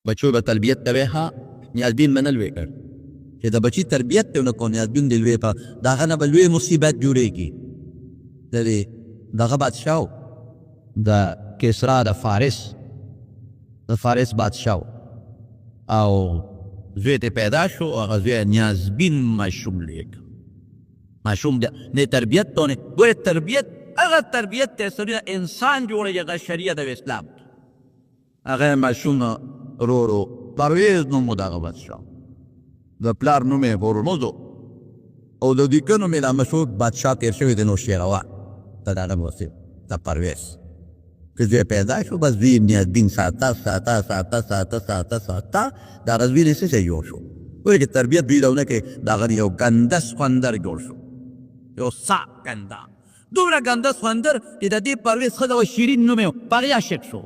بچو به تربیت کوي ها نیازبین منل وکړ چې د بچی تربیت ته نه کو نیازبین دی لوی په دغه نه به لوی مصیبت جوړیږي. دغه بادشاه د کسرا د فارس بادشاه او زوی ته پیدا شو او هغه زوی نیازبین ماشوم لیک ماشوم د تربیت ته نه ګوره تربیت هغه تربیت ته سره انسان جوړیږي هغه شریعت د اسلام هغه ماشوم رو پرویز نوم دغه بادشاه د پلار نوم یې هورمزد او د نیکه نوم یې د مشهور بادشاه تېر شوی دی نوشیروان د دغه موسم د پرویز که زوی پیدا شو بس زوی نیازبین ساته دغه زوی یې څه شی جوړ شو ګورې چې تربیت دوی دونه کې دغه یو ګنده سخوندر جوړ شو یو سا ګنده دومره ګنده سخوندر چې د دې پرویز ښځه وه شیرین نوم یې په هغې عاشق شو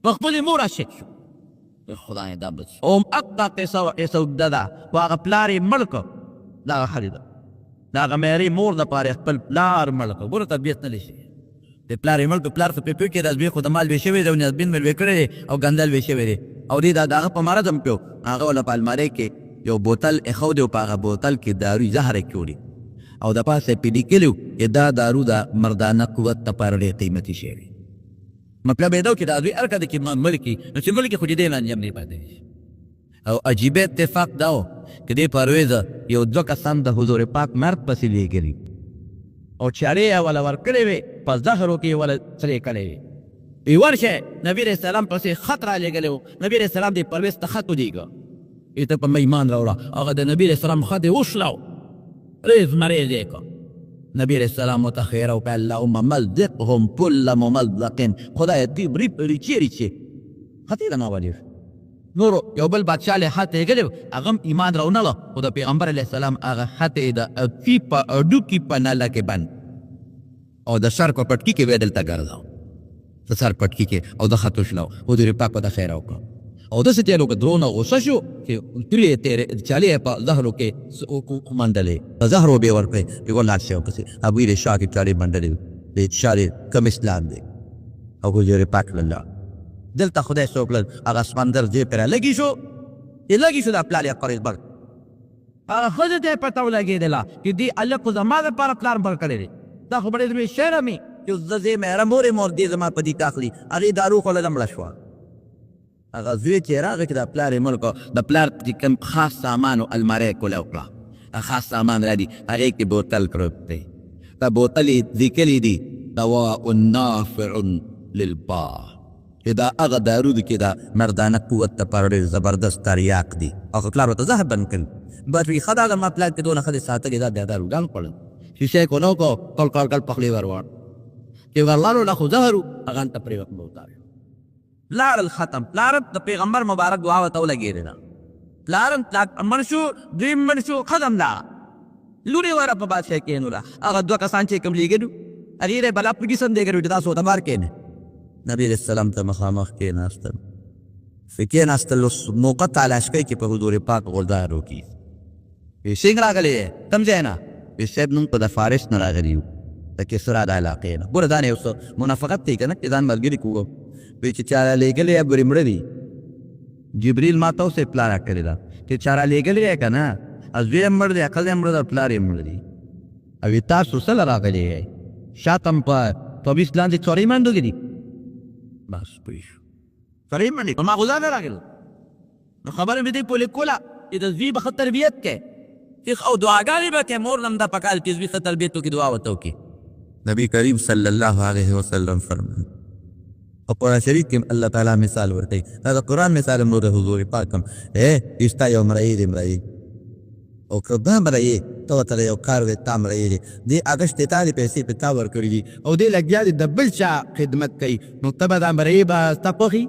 په خپلې مور عاشق شو خدای دا بس اوم اقا قصه اوږده ده خو هغه پلار یې مړ کړ دغه ښځې ده د هغه میرې مور دپاره خپل پلار مړ کړ ګوره تربیت نه دی شوی د پلار یې مړ کړ پلار خو پې پوه کړې د زوی خو د مال وی شوی دی او نیازبین مې لوی کړی دی او ګندل وی شوی دی او دې د هغه په مرض هم پیو هغه وله په المارۍ کې یو بوتل ایښودی او په هغه بوتل کې داروی زهر یې کړي او د پاسه یې پې لیکلي چې دا دارو د مردانه قوت دپاره ډېر قیمتي شی دی مطلب یې دا و چې دا دوی هر کله کې مړ کړي نو چې مړ کړي خو چې دې باندې هم نه پاتې شي او عجیبه اتفاق دا و چې دې پرویزه یو دوه کسان د حضور پاک مرد پسې لېږلي او چارې یې وله ورکړې وې په زهرو کې یې وله سرې کړې وې وی ورشه نبی علیه السلام پسې خط را لېږلی و نبی علیه السلام دې پرویز ته خط ولېږه ای ته په ما ایمان راوړه هغه د نبی علیه السلام خط یې وشلو ریز مریز یې کړه نبی علیه السلام ورته خیره وکړه اللهم مزقهم کل ممزق خدایه دوی ریچې ریچې خط یې نه ولېږه نورو یو بل بادشاه له خط لېږلی و هغه هم ایمان راونهله خو د پیغمبر علیه السلام هغه خط یې د اطفي په هډوکي په نله کې بند او د سر په پټکي کې وی دلته ګرځاو د سر پټکي کې او د خط وشلو حضور پاک ورته خیره وکړه او داسې تیلو که درونه غوسه شو چې تورې یې تېرې چالې یې په زهرو کې منډلې په زهرو به یې ورکړې چې ګور لاړ شي او کسې هغوی د شا کې چالې منډلې د چالې کم اسلام دی او حضور پاک الله دلته خدای څوک کړل هغه سمندر دې پرې لګي شو چې لګي شو دا پلار یې قریض بر هغه ښځې ته یې پته ولګېدله چې دې هلک خو زما دپاره پلار بر کړی دی دا خو به ډېر لوی شعر مې چې زه ځې مهره مورې مور دې زما په دې تاخلي هغې دارو خوړله مړه شوه هغه زوی چې راغی چې د پلار یې مړ کړه د پلار چې کوم خاص سامان و الماری یې کولی وکړه خاص سامان را دي هغې کې بوتل پروت دی دا بوتل یې لیکلی دي دواء نافع للبار چې دا هغه دارو دي چې دا مردانه قوت دپاره ډېر زبردست تریاق دي هغه پلار ورته زهر بند کړي بس وي ښه دا زما پلار کې دونه ښځې ساتلې دا بیا داروګان خوړل شیشه یې کو نه وکړو کل پخلی ور وړ چې ورلاړو نه خو زهر و هغه هلته پرېوت موتاوي لاړل ختم پلار د پیغمبر مبارک دعا ورته ولګېدله پلار مړ شو دوی مړ شو ختم لاړه لور یې وره په بادشاه کېنوله هغه دوه کسان چې کوم لېږلي هغې یې بلا په قسم دیګلي چې تاسو ورته بار کېنئ نبی علیه السلام ته مخامخ کېناستل چې کېناستل موقع تالاشکۍ کې په حضور پاک غلدار وکړي وی څنګه راغلی یې کوم ځای نه وی صاحب نوم په د فارس نه راغلي یو د کسرا د علاقې نه ګوره دا نه یو څه منافقت دی که نه چې ځان ملګري کوو وی چې چا را لېږلی یې ګورې مړه دي جبریل ما ته اوس یې پلار راکړې ده چې چا را لېږلی یې که نه زوی یې مړ دی ښځه یې مړه ده پلار یې مړ دی او وی تاسو څه له راغلي یې شاته م په طبیس لاندې څورۍ منډلې دي بس پوه شو څورۍ منډې په ما غذا نه راغلل نو خبره مې دې پورې کوله چې د زوی به ښه تربیت کوې او دعاګانې به کوې مور نه هم دا پکار چې زوی ښه تربیت وکړي دعا ورته وکړي نبی کریم صلی الله علیه وسلم فرمایي او قرآن شریف کې الله تعالی مثال ورکوي دا د قرآن مثال هم نو د حضور پاک هم ستا یو مرئي دی مرئي او که دا مرئي ته ورته یو کار دی تا مرئي دی دې اګشت دی تا دې پیسې په تا ورکړي دي او دې لګیا دی د بل چا خدمت کوي نو ته به دا مرئي به ستا خوښي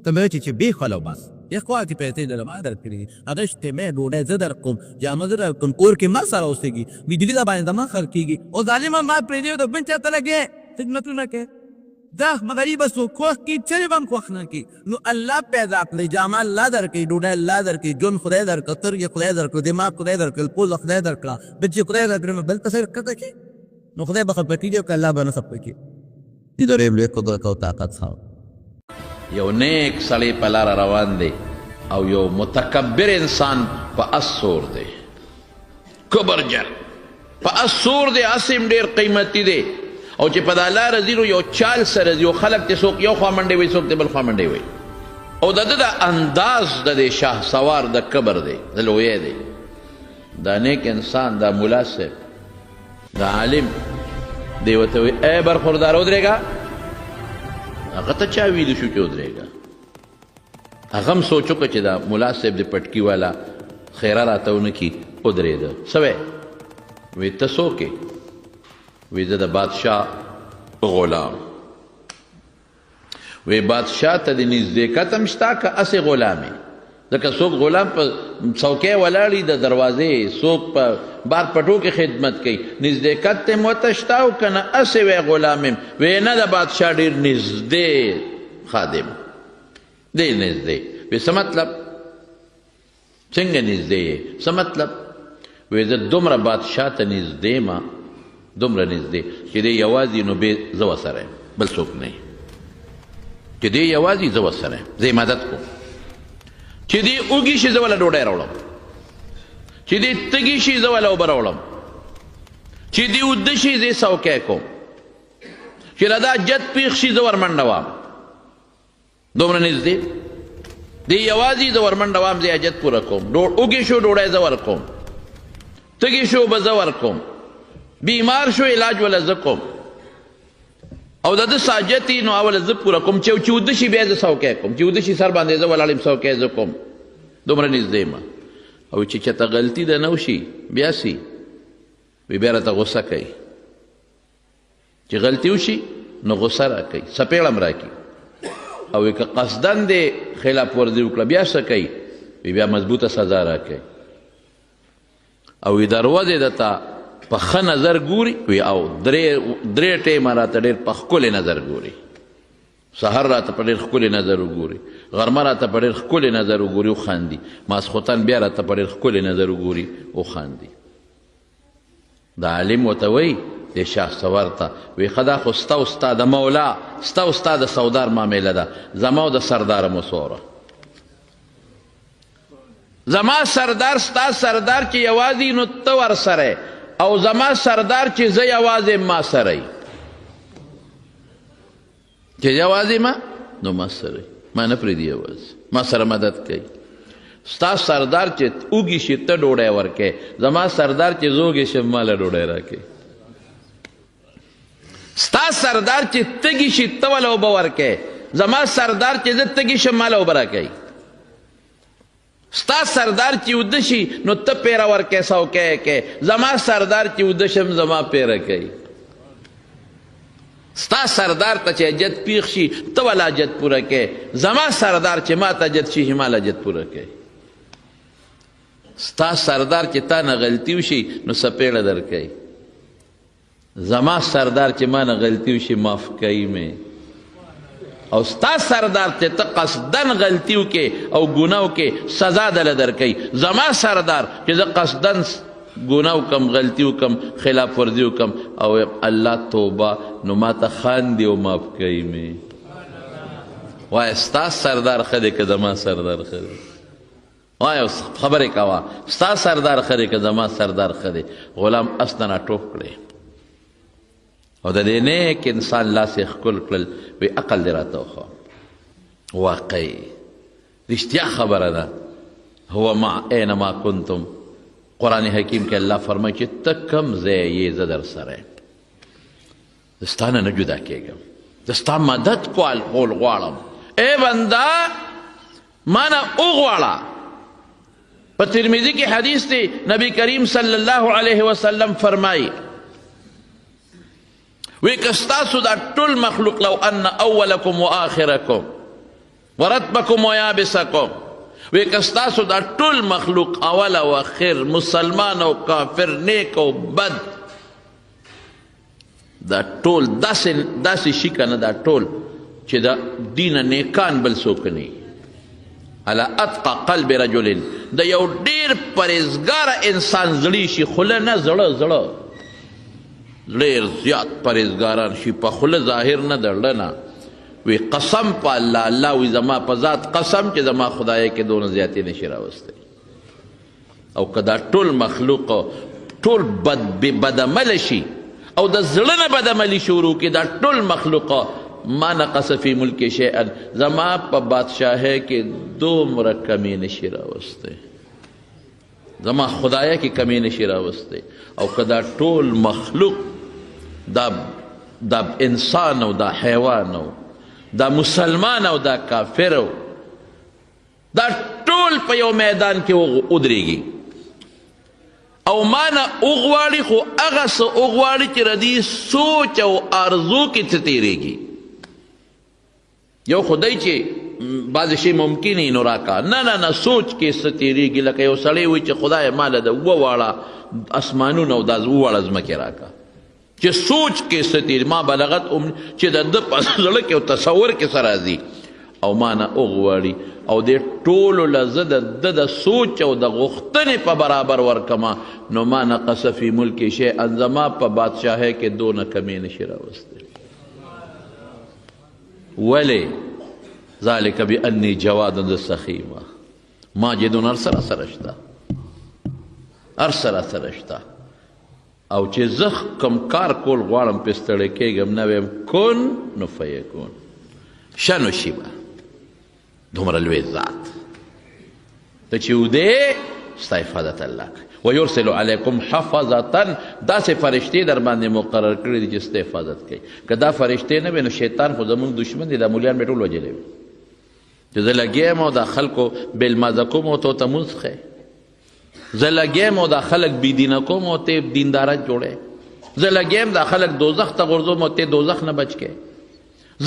ته به چې بې خولو بس یې خوا کې پیسې در ما درکړي دي اګشت مې ډوډۍ زه درکوم جامه زه درکوم کور کې ما سره اوسېږي بجلي دا باندې زما خرڅ کېږي او ظالمه ما پرېږدي د بل چا ته لګې خدمتونه کوې دا غریب څوک خوښ کړي چرې به هم خوښ نه کړي نو الله پیدا کړی جامه الله درکړي ډوډۍ الله درکړي ژوند خدای درکړه سترګې خدای درکړه دماغ خدای درکړل پوزه خدای درکړه بچې خدای درکړي نو بل ته څه ښکته کړي نو خدای به خفه کېږي او که الله به نه خفه کړي دې درېیم لوی قدرت او طاقت څه یو نیک سړی په لاره روان دی او یو متکبر انسان په اس سور دی، کبرجن په اس سور دی، اس هم ډېر قیمتي دی. او چې په دا لاره ځي نو یو چال سره ځي، یو خلک ته څوک یو خوا منډې وایي، څوک ته بل خوا منډې وایي. او د ده د انداز د دې شاه سوار د کبر دی، د لویۍ دی. دا نیک انسان، دا ملا صاحب، دا عالم دی ورته وایي ای برخوردار ودرېږه. هغه ته چا ویلي شو چې ودرېږه؟ هغه هم سوچ وکړه چې دا ملا صاحب د پټکي والا خیره راته ونه کي، ودرېده. څه وی؟ وی ته څوک یې؟ وی زه د بادشاه غلام. وی بادشاه ته د نزدېکت هم شته که هسې غلام یې؟ ځکه څوک غلام په څوکۍ ولاړي د دروازې، څوک په بار پټو کې خدمت کوي، نزدېکت ته ورته شته او که نه هسې وی غلام یم؟ وی نه، د بادشاه ډېر نږدې خادم دی، نږدې. وی څه مطلب؟ څنګه نږدې یې؟ څه مطلب؟ وی زه دومره بادشاه ته نږدې ما، دومره نږدې چې دی یوازې نو بې زه ورسره یم، بل څوک نه یي. چې دی یوازې زه ورسره یم، زه یې مدد کوم. چې دی اوږي شي زه وله ډوډۍ راوړم، چې دی تږي شي زه وله اوبه راوړم، چې دی اوده شي زه یې څوکی کوم، چې له دا جد پیښ شي زه ورمنډه وام. دومره نږدې دی یوازې زه ورمنډه وام، زه حاجت پوره کوم. اوږې شو ډوډۍ زه ورکوم، تږي شو اوبه زه ورکوم، بیمار شو علاج وله زه کوم، او د ده ساجت نو اوله زه پوره کوم. چې اوده شي بیا زه څوکی کوم، چې اوده شي سر باندې زه ولاړ یم، څوکی زه کوم. دومره نږدې یم. او چې چېرته غلطي ده نه وشي بیا سي وی بیا راته غصه کوي، چې غلطي وشي نو غصه راکوي، څپېړه م راکړي. او که قصدن دی خلاف ورزي وکړه بیا څه کوي؟ وی بیا مضبوطه سزا راکوي. او وی دروازې درته په ښه نظر ګوري، وی او درې ټیمه راته ډېر په ښکلې نظر ګوري. سهار راته په ډېر ښکلې نظر وګوري، غرمه راته په ډېر ښکلې نظر وګوري وخاندي، ماسخوتن بیا راته په ډېر ښکلې نظر وګوري وخاندي. دا عالم ورته وایي د شاه سوار ته، وی ښه دا خو ستا او ستا د مولا، ستا او ستا د سودار معامله ده، زما او د سرداره مو څوره. زما سردار ستا سردار چې یوازې نو ته ورسره، او زما سردار چې زه یوازې ما سره یي. چې یوازې ما نو ما سره ما نه پرېږدي، یوازې ما سره مدد کوي. ستا سردار چې اوږي شي ته ډوډۍ ورکوې، زما سردار چې زه اوږې شم ما له ډوډۍ راکوي. ستا سردار چې تږي شي ته وله اوبه ورکوې، زما سردار چې زه تږي شم ما له اوبه راکوي. ستا سردار چې اوده شي نو ته پیره ورکوې، څوکی یې کوې، زما سردار چې اوده شم زما پیره کوي. ستا سردار ته چې حاجت پیښ شي ته وله حاجت پوره کوې، زما سردار چې ما ته حاجت شي ما له حاجت پوره کوي. ستا سردار چې تا نه غلطي وشي نو څپېړه درکوي، زما سردار چې ما نه غلطي وشي معاف کوي مې. او ستا سردار چې ته قصدن غلطي وکې او ګناه وکې سزا دله درکوي. زما سردار چې زه قصدن ګناه وکم، غلطي وکم، خلاف ورزي وکم او الله توبه نو ما ته خاندي او معاف کوي مې. وایه ستا سردار ښه دی که زما سردار ښه دی؟ وایه خبرې کوه، ستا سردار ښه دی که زما سردار ښه دی؟ غلام اس نه راټوپ کړی او د دې نیک انسان لاس یې ښکل کړل، وی عقل دې راته وښه. واقعي رښتیا خبره ده. هو مع اینما کنتم، قرآن حکیم کې الله فرمایي چې ته کوم ځای یې زه در سره یم، زه ستا نه جدا کېږم، زه ستا مدد کول غواړم. ای بنده ما نه وغواړه. په ترمذي کې حدیث دی، نبی کریم صلی الله علیه وسلم فرمایي وی که ستاسو دا ټول مخلوق لو ان اولکم و آخرکم و رتبکم و یابسکم، وی که ستاسو دا ټول مخلوق اول او اخر، مسلمان او کافر، نیک او بد، دا ټول داسې شي که نه، دا ټول چې دا دینه نیکان بل څوک نه وي. علی اتقى قلب رجل، د یو ډېر پرهیزګاره انسان زړی شي، خوله نه زړه ډېر زیات پرهیزګاران شي، په خوله ظاهر نه د زړه نه. وی قسم په الله الله وی زما په ذات قسم چې زما خدای کې دونه زیاتې نشي راوستی او که دا ټول مخلوق ټول بدعمله شي او د زړه نه بدعملي شروع کړي دا ټول مخلوق ما نقص فی ملک شیئا زما په بادشاهۍ کې دومره کمی نشي راوستی زما خدایه کې کمی نشي راوستی او که دا ټول مخلوق دا انسان او دا حیوان او دا مسلمان او دا کافر او دا ټول په یو میدان کې ودرېږي او ما نه وغواړي خو هغه څه وغواړي چې ردي سوچ او آرزو کې څه تېرېږي یو خدای چې بعض شی ممکن نو راکا نه سوچ کې څه تېرېږي لکه یو سړی وایي چې خدای ماله د اوه واړه اسمانونه او دا اوه واړه ځمکې راکا چې سوچ کې څه تېرېږي ما بلغت چې د ده په زړه کې او تصور کې څه راځي او ما نه وغواړي او دې ټولو له زه د سوچ او د غوښتنې په برابر ورکما نو ما نقص فی ملک شیئا زما په بادشاهۍ کې دونه کمی نشي راوستی ولې ذلک بانی جواد سخیمه ماجد هر سره سره شته هر سره سره شته او چې زه کوم کار کول غواړم پې ستړی کېږم نه ویم کن نو فیکون شنو شي به دومره لوی ذات ته چې ودې ستا حفاظت الله کوي ویرسل علیکم حفظة داسې فرشتې در باندې مقرر کړي دي چې ستا حفاظت کوي که دا فرشتې نه وي نو شیطان خو زموږ دشمن دی دا مولیان به ټول وجلی وي چې زه لګیم او دا خلکو بېلمازه کوم او ته مونځ ښی زه لګیم او دا خلک بېدینه کوم او ته دینداره جوړی زه لګیم دا خلک دوزخ ته غورځوم او ته دوزخ نه بچ کې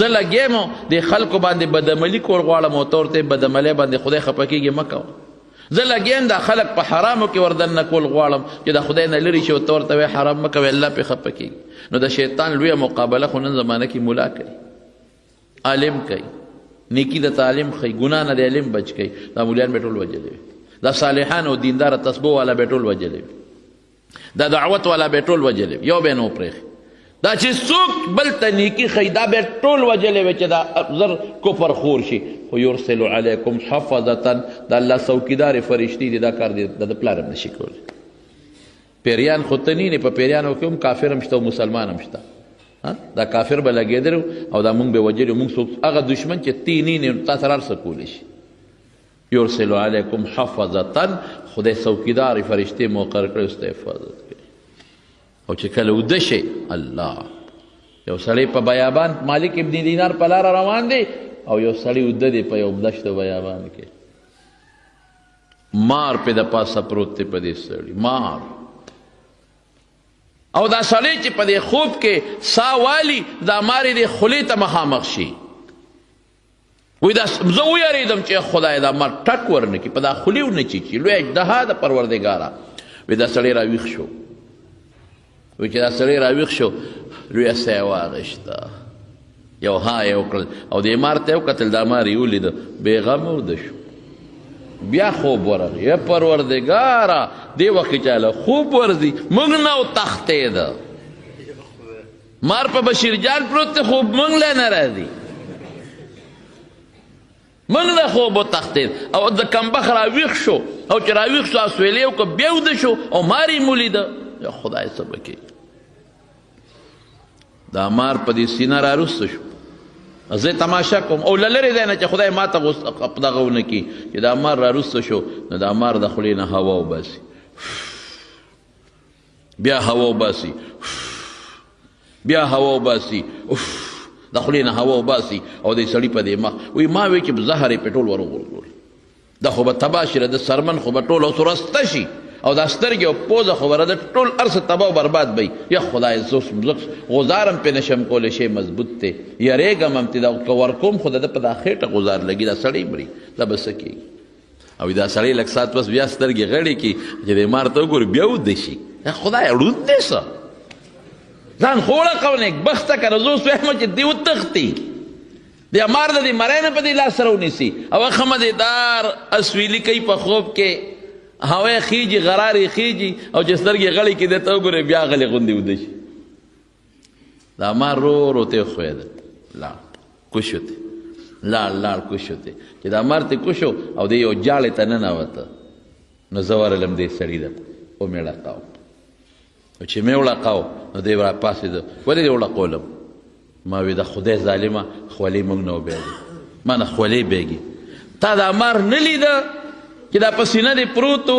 زه لګیم او د خلکو باندې بدعملي کول غواړم او ته ورته بدعملۍ باندې خدای خفه کېږي مه کوه زه لګیم دا خلک په حرامو کې وردننه کول غواړم چې د خدای نه لرې شي او ته ورته وایې حرام مه کوې الله پې خفه کېږي نو د شیطان لویه مقابله خو نن زمانه کې ملا کوي عالم کوي نیکي د تعلیم ښیي ګناه نه د علم بچ کوي دا مولیان به ټول وجلی وي دا صالحان او دینداره تسبو والا به ټول وجلی وي دا دعوت والا به ټول وجلی وي یو به نه وپرېښي دا چې څوک بل ته نیکي ښیي دا به ټول وجلی وي چې دا زر کفر خور شي خو یرسل علیکم حفظة د الله څوکیدارې فرشتې دي دا کار د ده پلار هم نشي کولی پیریان خو ته نه په پیریانو کې هم کافر هم شته او مسلمان هم شته دا کافر به لګېدلو او دا مونږ به وجلو مونږ څوک هغه دشمن چې تی نه تا سره هر څه کولی شي یرسل علیکم حفظة خدای څوکیدارې فرشتې مقرر کړی ستا حفاظت کوي او چې کله وده شي الله یو سړی په بیابان مالک ابن دینار په لاره روان دی او یو سړی وده دی په یو دشت بیابان کې مار پې د پاسه پروت دی په دې سړي مار او دا سړی چې په دې خوب کې سا والي دا مارې د خولې ته مخامخ شي وی دا زه ویرېدم چې خدای دا مار ټک ورنکړي په دا خولې ونه چیچي لوی اجدها د پروردګاره وی دا سړی راویښ شو وی چې دا سړی راویښ شو لویه سا یې واغېسته یو ها یې وکړل او دې مار ته یې وکتل دا مار یې ولیده بېغمه وده شو بیا خوب ورغی یا پروردګاره دې وخت کې چاله خوب ورځي موږ نه او تښتېده مار په بشیر جان پروت دی خوب موږ له نه راځي موږ له خوب وتښتېد او د کمبخ راویښ شو او چې راویښ شو اسویلې وکړه بیا وده شو او مار یې مولیده یا خدای څه به کوي دا مار په دې سینه رارسته شو زه تماشا کوم او له لرې ځای نه چې خدای ما ته دغه ونه کړي چې دا مار رارسته شو نو دا مار د خولې نه هوا وباسي بیا هوا وباسي بیا هوا وباسي د خولې نه هوا وباسي او د سړي په دې مخ وایي ما وایي چې زهر یې په ټول وروغورځول دا خو به تباه شي د سرمن خو به ټول اوس ورسته شي او دا سترګې او پوزه خو به د ټول هر څه تباه او برباد به یا خدای زه غزارم پې نشم کولی شی مضبوط دی یریږم هم چې دا که ورکوم خو د ده په دا خېټه غزار لګي دا سړی مري دا به څه کېږي او دا سړی لږ ساعت پس بیا سترګې غړې کړي چې دې مار ته وګوري بیا وده شي خدای ړوند دی څه ځان خو وړه نیک بخته که زه اوس وایم چې دې وتښتي د مار د دې مری نه په دې لاس سره ونیسي او ښه مزېدار اسویلي کوي په خوب کې هوا خیجی غراری خیجی او چې سترګې غړې کې دی ته وګورې بیا غلې غوندې وده شي دا مار رو رو ته یې ښویېده لا کوشو ته لاړ کوشو ته چې دا مار ته کوشو او د یو جالې ته ننوته نو زه ورغلم دې سړي ته ومې ړقاو او چې مې وړقاو نو دی راپاڅېده ولې دې وړقولم ما وی د خدای ظالمه خولې موږ نه وبېږي ما نه خولې بېږي تا دا مار نه لیده چې دا په سینه دې پروت و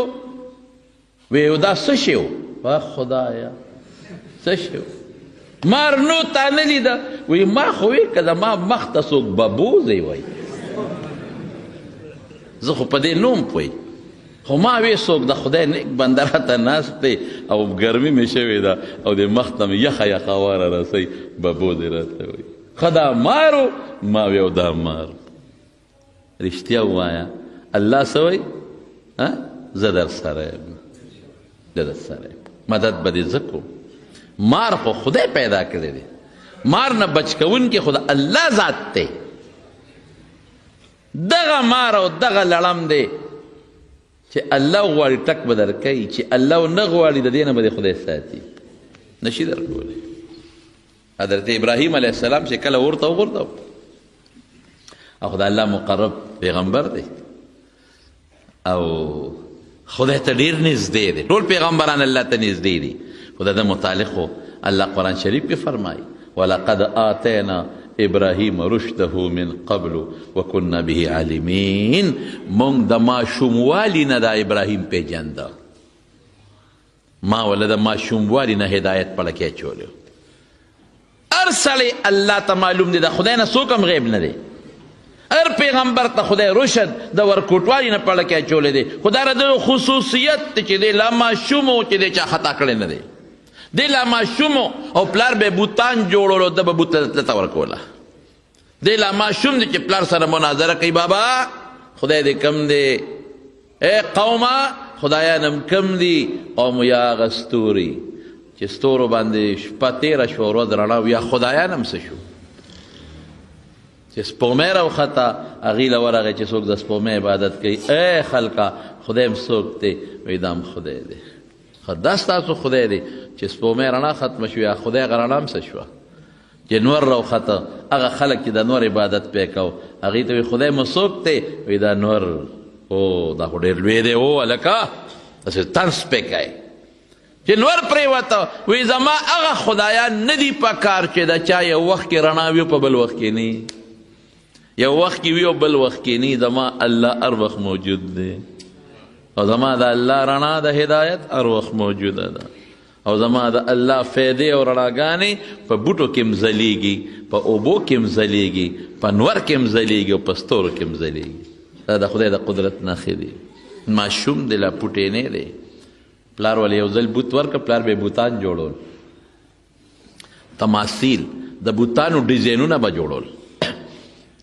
وی دا څه شی و خدایا څه شی و مار نو تا نه لیده وی ما خو وی که زما مخ ته څوک ببوزی وی زه خو په دې نوم پوی خو ما وی څوک د خدای نیک بنده راته ناست دی او ګرمي مې شوې ده او د مخ ته مې یخه واره رسئ ببوزی راته وی ښه دا مارو ما وی او دا مار رښتیا ووایه الله څه وی زه در سره یم زه در سره یم مدد به دې زه کوم مار خو خدای پیدا کړی دی مار نه بچ کوونکی خو د الله ذات دی دغه مار او دغه لړم دی چې الله غواړي ټک به درکوي چې الله نه غواړي د دې نه به دې خدای ساتي نشي درکولی حضرت ابراهیم علیه السلام چې کله ورته وغورځو او خدای الله مقرب پیغمبر دی او خدای ته ډېر نږدې دی ټول پیغمبران الله ته نږدې دي خو د ده متعلق خو الله قرآن شریف کې فرمایي ولقد آتینا ابراهیم رشده من قبل وکنا به عالمین مونږ د ماشوموالي نه د ابراهیم پیژنده ما ولا د ماشوموالي نه هدایت په لکې اچولی هر سړی الله ته معلوم دی د خدای نه څوک هم غیب نه دی هر پیغمبر ته خدای رشد د ورکوټوالي نه په لکې اچولی دی خو دا د خصوصیت دی چې دی لا ماشوم و چې دی چا خطا کړی نه دی دی لا ماشوم او پلار به بوتان جوړولو ده به بوت ته ورکوله دی لا ماشوم دی چې پلار سره مناظره کوي بابا خدای دې کم دی ای قومه خدایانم کم دی قوم یا هغه ستوري چې ستورو باندې شپه تېره شوه ورځ رڼا و یا خدایانم څه شو چې سپومۍ راوخته هغې له ورغی چې څوک د سپومۍ عبادت کوي ای خلکه خدای هم څوک دی وایي دا هم خدای دی دا ستاسو خدای دی چې سپومۍ رڼا ختمه شوه یا خدای هغه رڼا هم څه شوه چې نور راوخته هغه خلک چې د نور عبادت پې کو هغې ته وایي خدای مو څوک دی وایي دا نور او دا خو ډېر لوی دی او هلکه داسې طنز پې کوي چې نور پرېوته وایي زما هغه خدایان نه دي په کار چې د چا یو وخت کې رڼا وي په بل وخت کې نه یو وخت کې وي او بل وخت کې نه زما الله هر وخت موجود دی او زما د الله رڼا د هدایت هر وخت موجوده ده او زما د الله فیدې او رڼاګانې په بوټو کې هم ځلیږي په اوبو کې هم ځلیږي په نور کې هم ځلیږي او په ستورو کې هم ځلیږي دا د خدای د قدرت نښې دي ماشوم دی لا پوټی نه دی پلار ولې یو ځل بوت ورکړه پلار به بوتان جوړول تماثیل د بوتانو ډیزاینونه به جوړول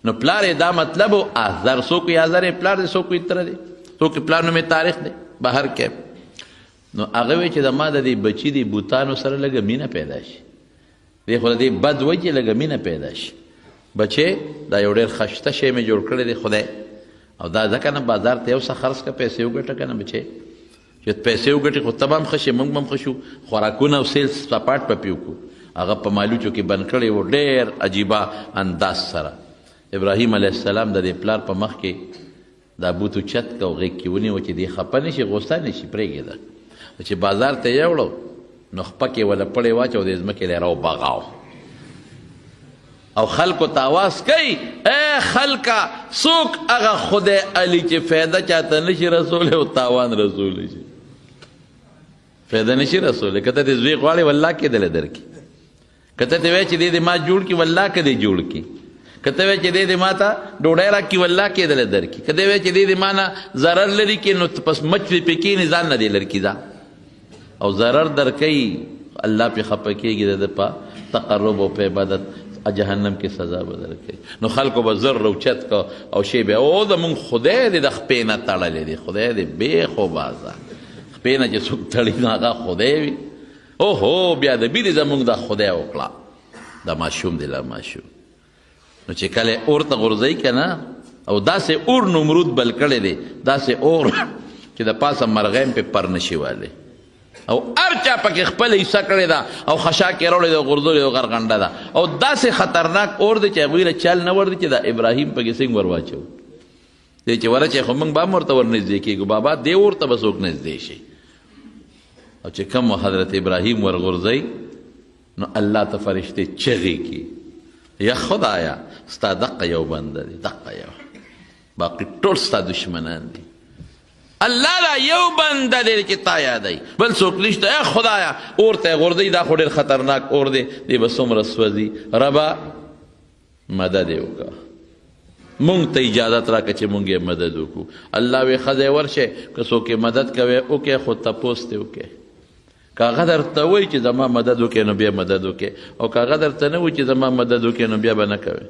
نو پلار یې دا مطلب و آزر څوک یې آزر یې پلار دی څوک یې تره دی څوک یې پلار نومې تاریخ دی بهر کې نو هغه وایي چې د ما د دې بچي دې بوتانو سره لږه مینه پیدا شي دی خو د دې بد وایي چې لږه مینه پیدا شي بچې دا یو ډېر خشته شی مې جوړ کړی دی خدای او دا ځکه نه بازار ته یو څه خرڅ کړه پیسې وګټه که نه بچې چې پیسې وګټې خو ته به هم ښه شې موږ به هم ښه شو خوراکونه او سیل سپاټ په پې وکړو هغه په مالوچو کې بند کړی و ډېر عجیبه انداز سره ابراهیم علیه السلام د دې پلار په مخ کې دا بوت اوچت که او غېږ کې ونیو چې دې خفه نه شي غوسه نه شي پرېږدې چې بازار ته یې وړو نو خپه کې وله پړې واچو د ځمکې لی راوبغاو او خلکو ته آواز کوي ای خلکه څوک هغه خدای علي چې فایده چاته نشي رسولی او تاوان رسولی شي فایده نشي رسولی که ته دې زوی غواړې والله کېدلی درکړي که ته ته وایې چې دې دې ما جوړ کړي والله که دې جوړ کړي که ته وایې چې دې دې ما ته ډوډۍ راکړي والله کېدلی درکړي که دې وایې چې دې دې ما نه ضرر لري کړي نو پس مچ دې پې کښېني ځان نه دې لرې کړي ځه او ضرر درکوي الله پې خفه کېږي د ده په تقرب او په عبادت جهنم کې سزا به درکوي نو خلکو به زر روچت که او شی بیا او زمونږ خدای دې د خپې نه تړلی دی خدای دې بېخو بازه خپې نه چې څوک تړي نو هغه خدای وي اوهو بیا د بي دې زمونږ د خدای وکړه دا ماشوم دی لا ماشوم نو چې کله اور ته غورځوي که نه او داسې اور نمرود بل کړی دی داسې اور چې د پاسه مرغۍ هم پې پر نشي والی او هر چا پکې خپل حصه کړې ده او خشاک یې راوړې ده غورځولې ده غرغنډه ده او داسې خطرناک اور دی چې هغوی له چل نه ور دی چې د ابراهیم پکې څنګه ور واچو دی چې ورچې خو موږ به هم ورته ور نږدې کېږو بابا دې اور ته به څوک نږدې شي او چې کوم حضرت ابراهیم ور غورځوي نو الله ته فرشتې چغې کړي یا خدایا ستا دقه یو بنده دی دقه یو باقي ټول ستا دشمنان دي الله دا یو بنده دی چې تا یادوي بل څوک نشته یا خدایا اور ته یې غورځوي دا خو ډېر خطرناک اور دی دی به څومره سوځي ربه مدد یې وکړه مونږ ته اجازت راکړه چې مونږ یې مدد وکړو الله وی ښځی ورشئ که څوک یې مدد کوئ وکړئ خو تپوس ترې وکړئ که هغه درته وایي چې زما مدد وکړئ نو بیا مدد وکړئ او که هغه درته نه وایي چې زما مدد وکړئ نو بیا به نه کوئ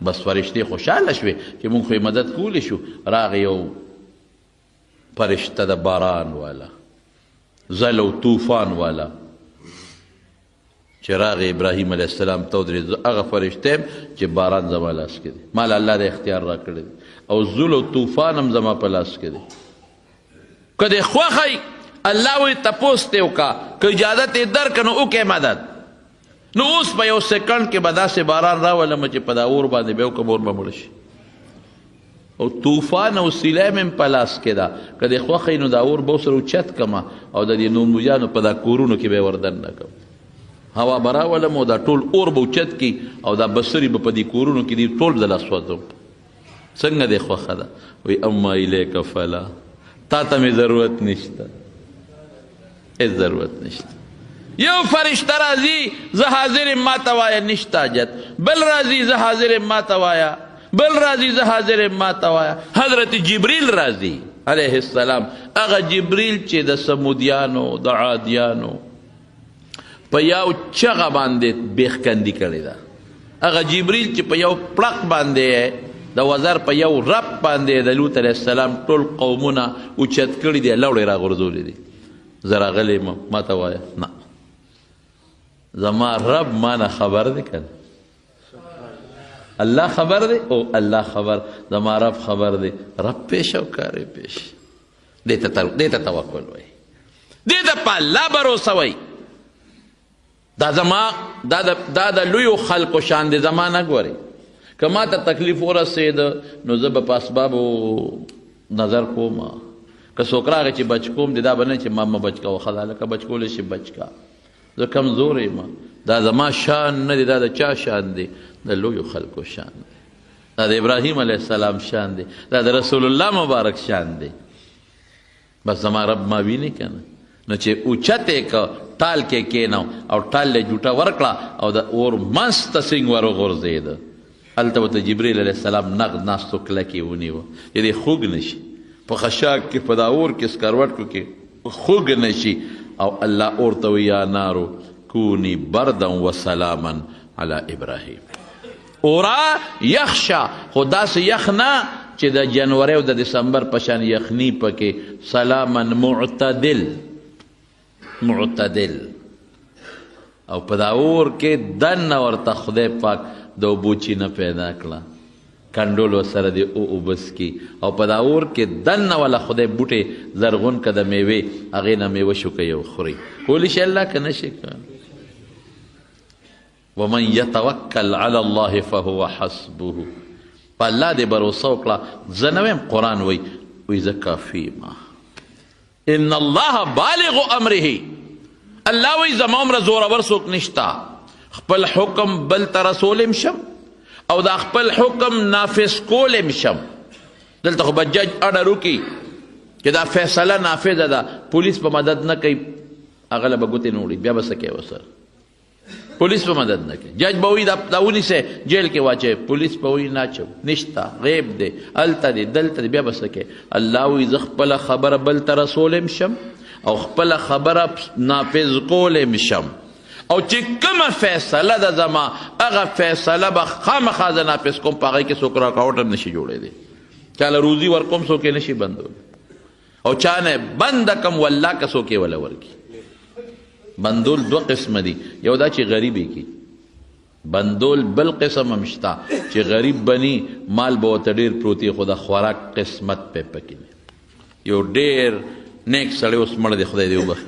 بس فرشتې خوشحاله شوې چې مونږ خو یې مدد کولی شو راغی یو فرشته د باران والا زل او طوفان والا چې راغی ابراهیم علیه السلام ته ودرېد هغه فرشته یم چې باران زما لاس کې دی ما له الله د اختیار راکړی دی او زل او طوفان هم زما په لاس کې دی که دې خوښی الله وی تپوس ته وکړه که اجازت یې درکړه نو وکړې مدد نو اوس په یو سکنډ کې به داسې باران راولم چې په دا اور باندې به وکړم اور به مړه شي او طوفان او سیلۍ مې په لاس کې ده که دې خوښی نو دا اور به ورسره اوچت کړمه او د دې نورموزیانو په دا کورونو کې به یې وردننه کړم هوا به راولم او دا ټول اور به اوچت کړي او دا بصرې به په دې کورونو کې دي ټول به دله سوځم څنګه دې خوښه ده وایي اما الیک فلا تا ته مې ضرورت نشته هېڅ ضرورت نشته یو فرشته راځي زه حاضر یم ما ته وایه نشته حاجت بل راځي زه حاضر یم ما ته وایه بل راځي زه حاضر یم ما ته وایه حضرت جبریل راځي علیه السلام هغه جبریل چې د سمودیانو د عادیانو په یو چغه باندې بیخکندي کړې ده هغه جبریل چې په یو پړق باندې د وزر په یو رب باندې د لوط علیه السلام ټول قومونه اوچت کړي دي لوړې راغورځولې دي زه راغلی یم ما ته وایه نه زما رب ما نه خبر دی که الله خبر دی او الله خبر زما رب خبر دی رب پیش او کار پیش دې ته توکل وایي دې ته په الله بروسه وایي دا د لویو خلقو شان دی زما نه ګورئ که ما ته تکلیف ورسېده نو زه به په اسبابو نظر کوم که څوک راغی چې بچ کوم دی دا به نه چې ما مه بچ کوه ښه ده لکه بچ کولی شي بچ کا زه کمزوری یم دا زما شان نه دی دا د چا شان دی د لویو خلکو شان دی دا د ابراهیم علیه السلام شان دی دا د رسول الله مبارک شان دی بس زما رب ما ویني که نه نو چې اوچت یې که ټال کې کېنو او ټال یې جوټه ورکړه او د اور منځ ته څنګ ور وغورځېده هلته ورته جبریل علیه السلام نغد ناستو کلکې ونیوه چې دی خوږ نه شي په خشاک کې په دا اور کې سکروټو کې خوږ نه شي او الله اور ته وی یا نارو کونی بردا وسلاما علی ابراهیم اورا یخشا خو داسې یخ نه چې د جنوري او د دسمبر په شان یخني پکې سلاما معتدل او په دا اور کې دننه ورته خدای پاک د اوبو چینه پیدا کړه کنډول ورسره دی اوبس کی او په دا اور کې دننه والا خدای بوټې زرغون که د میوې هغې نه میوه شوکوي او خوري کولی شي الله که نه شي ومن یتوکل علی الله فهو حسبه په الله دې بروسه وکړه زه نه ویم قرآن وی زه کافي ما ان الله بالغ امره الله وی زما عمره زورور څوک نشته خپل حکم بل ته رسولم شم او دا خپل حکم نافذ کولم شم دلته خو به جج اډر وکړي چې دا فیصله نافذه ده پولیس په مدد نه کوي هغه له به ګوتې نه وړي بیا به څه کوي ورسره پولیس په مدد نه کوي جج به وایي دا ونیسئ جیل کې واچوي پولیس به وایي ناچو نشته غیب دی هلته دی دلته دی بیا به څه کوي الله وایي زه خپله خبره بل ته رسولم شم او خپله خبره نافذ کولم شم او چې کومه فیصله ده زما هغه فیصله به خامخا زه نافذ کوم په هغې کې څوک راکاوټ هم نشي جوړېدی چاله روزي ورکوم څوک یې نشي بندولی او چا نه بنده کم والله که څوک یې وله ورکي بندول دو قسمه دي یو دا چې غریب یې کي بندول بل قسم هم شته چې غریب بني مال به ورته ډېر پروت خو د خوراک قسمت پې پکې یو ډېر نیک سړی اوس مړ دی خدای دې وبخي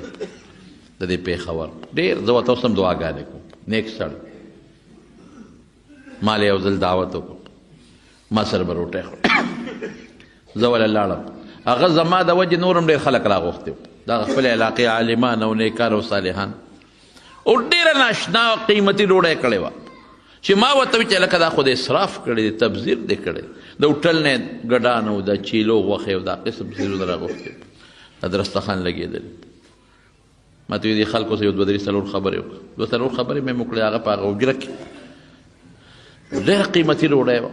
د دې پېښور ډېر زه ورته اوس هم دعاګانې کوم نیک سړی ما له یو ځل دعوت وکړو ما سره به روټۍ خوري زه وله لاړم هغه زما د وجې نور هم ډېر خلک راغوښتي وو دغه خپلې علاقې عالمان او نیکان او صالحان او ډېره ناشنا قیمتي ډوډۍ کړې وه چې ما ورته وي چې لکه دا خو د اسراف کړی دی تبذیر دی کړی د هوټل نه ګډان او د چیلو غوښې او دا قسم څیزونه راغوښتي د دسترخوان لګېدلي ما ته دې خلکو سره یو دوه درې څلور خبرې وکړه دوه څلور خبرې مې وکړې هغه په هغه حجره کې ډېره قیمتي ډوډۍ وه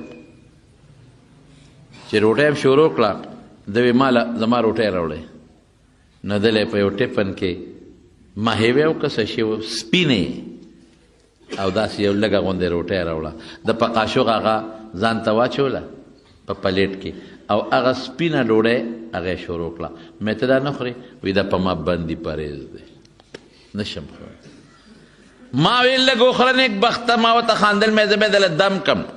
چې روټۍ م شروع کړه د وی ماله زما روټۍ راوړی نو دلی په یو ټفن کې ماهیوې او که څه شی و سپینې او داسې یو لږه غوندې روټۍ راوړه د په قاشق هغه ځان ته واچوله په پلیټ کې او هغه سپینه ډوډۍ هغه یې شروع کړه مې ته دا نه خورې وایي دا په ما بندي پرهیز دی نشم خوړی ما ویل لږ وخوره نیک بخته ما ورته خاندل مې زه به دله دم کم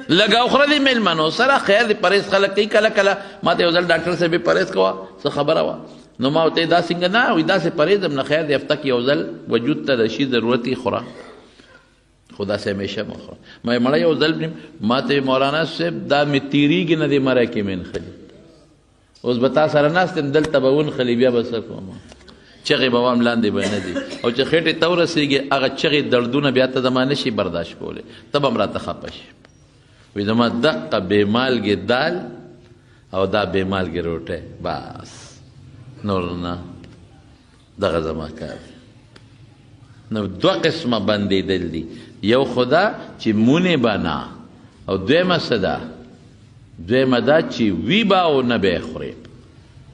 لږ وخوره دې مېلمنو سره خیر دی پرهیز خلک کوي کله کله ما ته یو ځل ډاکټر صاحب یې پرهیز کوه څه خبره وه نو ما ورته دا څنګه نه وایي داسې پرهیز هم نه خیر دی هفته کې یو ځل وجود ته د شي ضرورت یې خوره خو داسې همیشه مه خوره ما یې مړه یو ځل ما ته مولانا صاحب دا مې تېرېږي نه دې مری کې مې نښلي اوس به تا سره ناست یم دلته به ونښلي بیا به څه کوم چغې به وام لاندې به نه دي او چې خېټې ته ورسېږي هغه چغې دردونه بیا ته زما نه شي برداشت کولی ته به هم راته خفه شي وایي زما دقه بې مالګې دال او دا بې مالګې روټۍ بس نور نه دغه زما کار نو دوه قسمه بندېدل دي یو خو دا چې مونې به نه او دویمه څه ده دویمه دا چې وي به او نه به یې خورې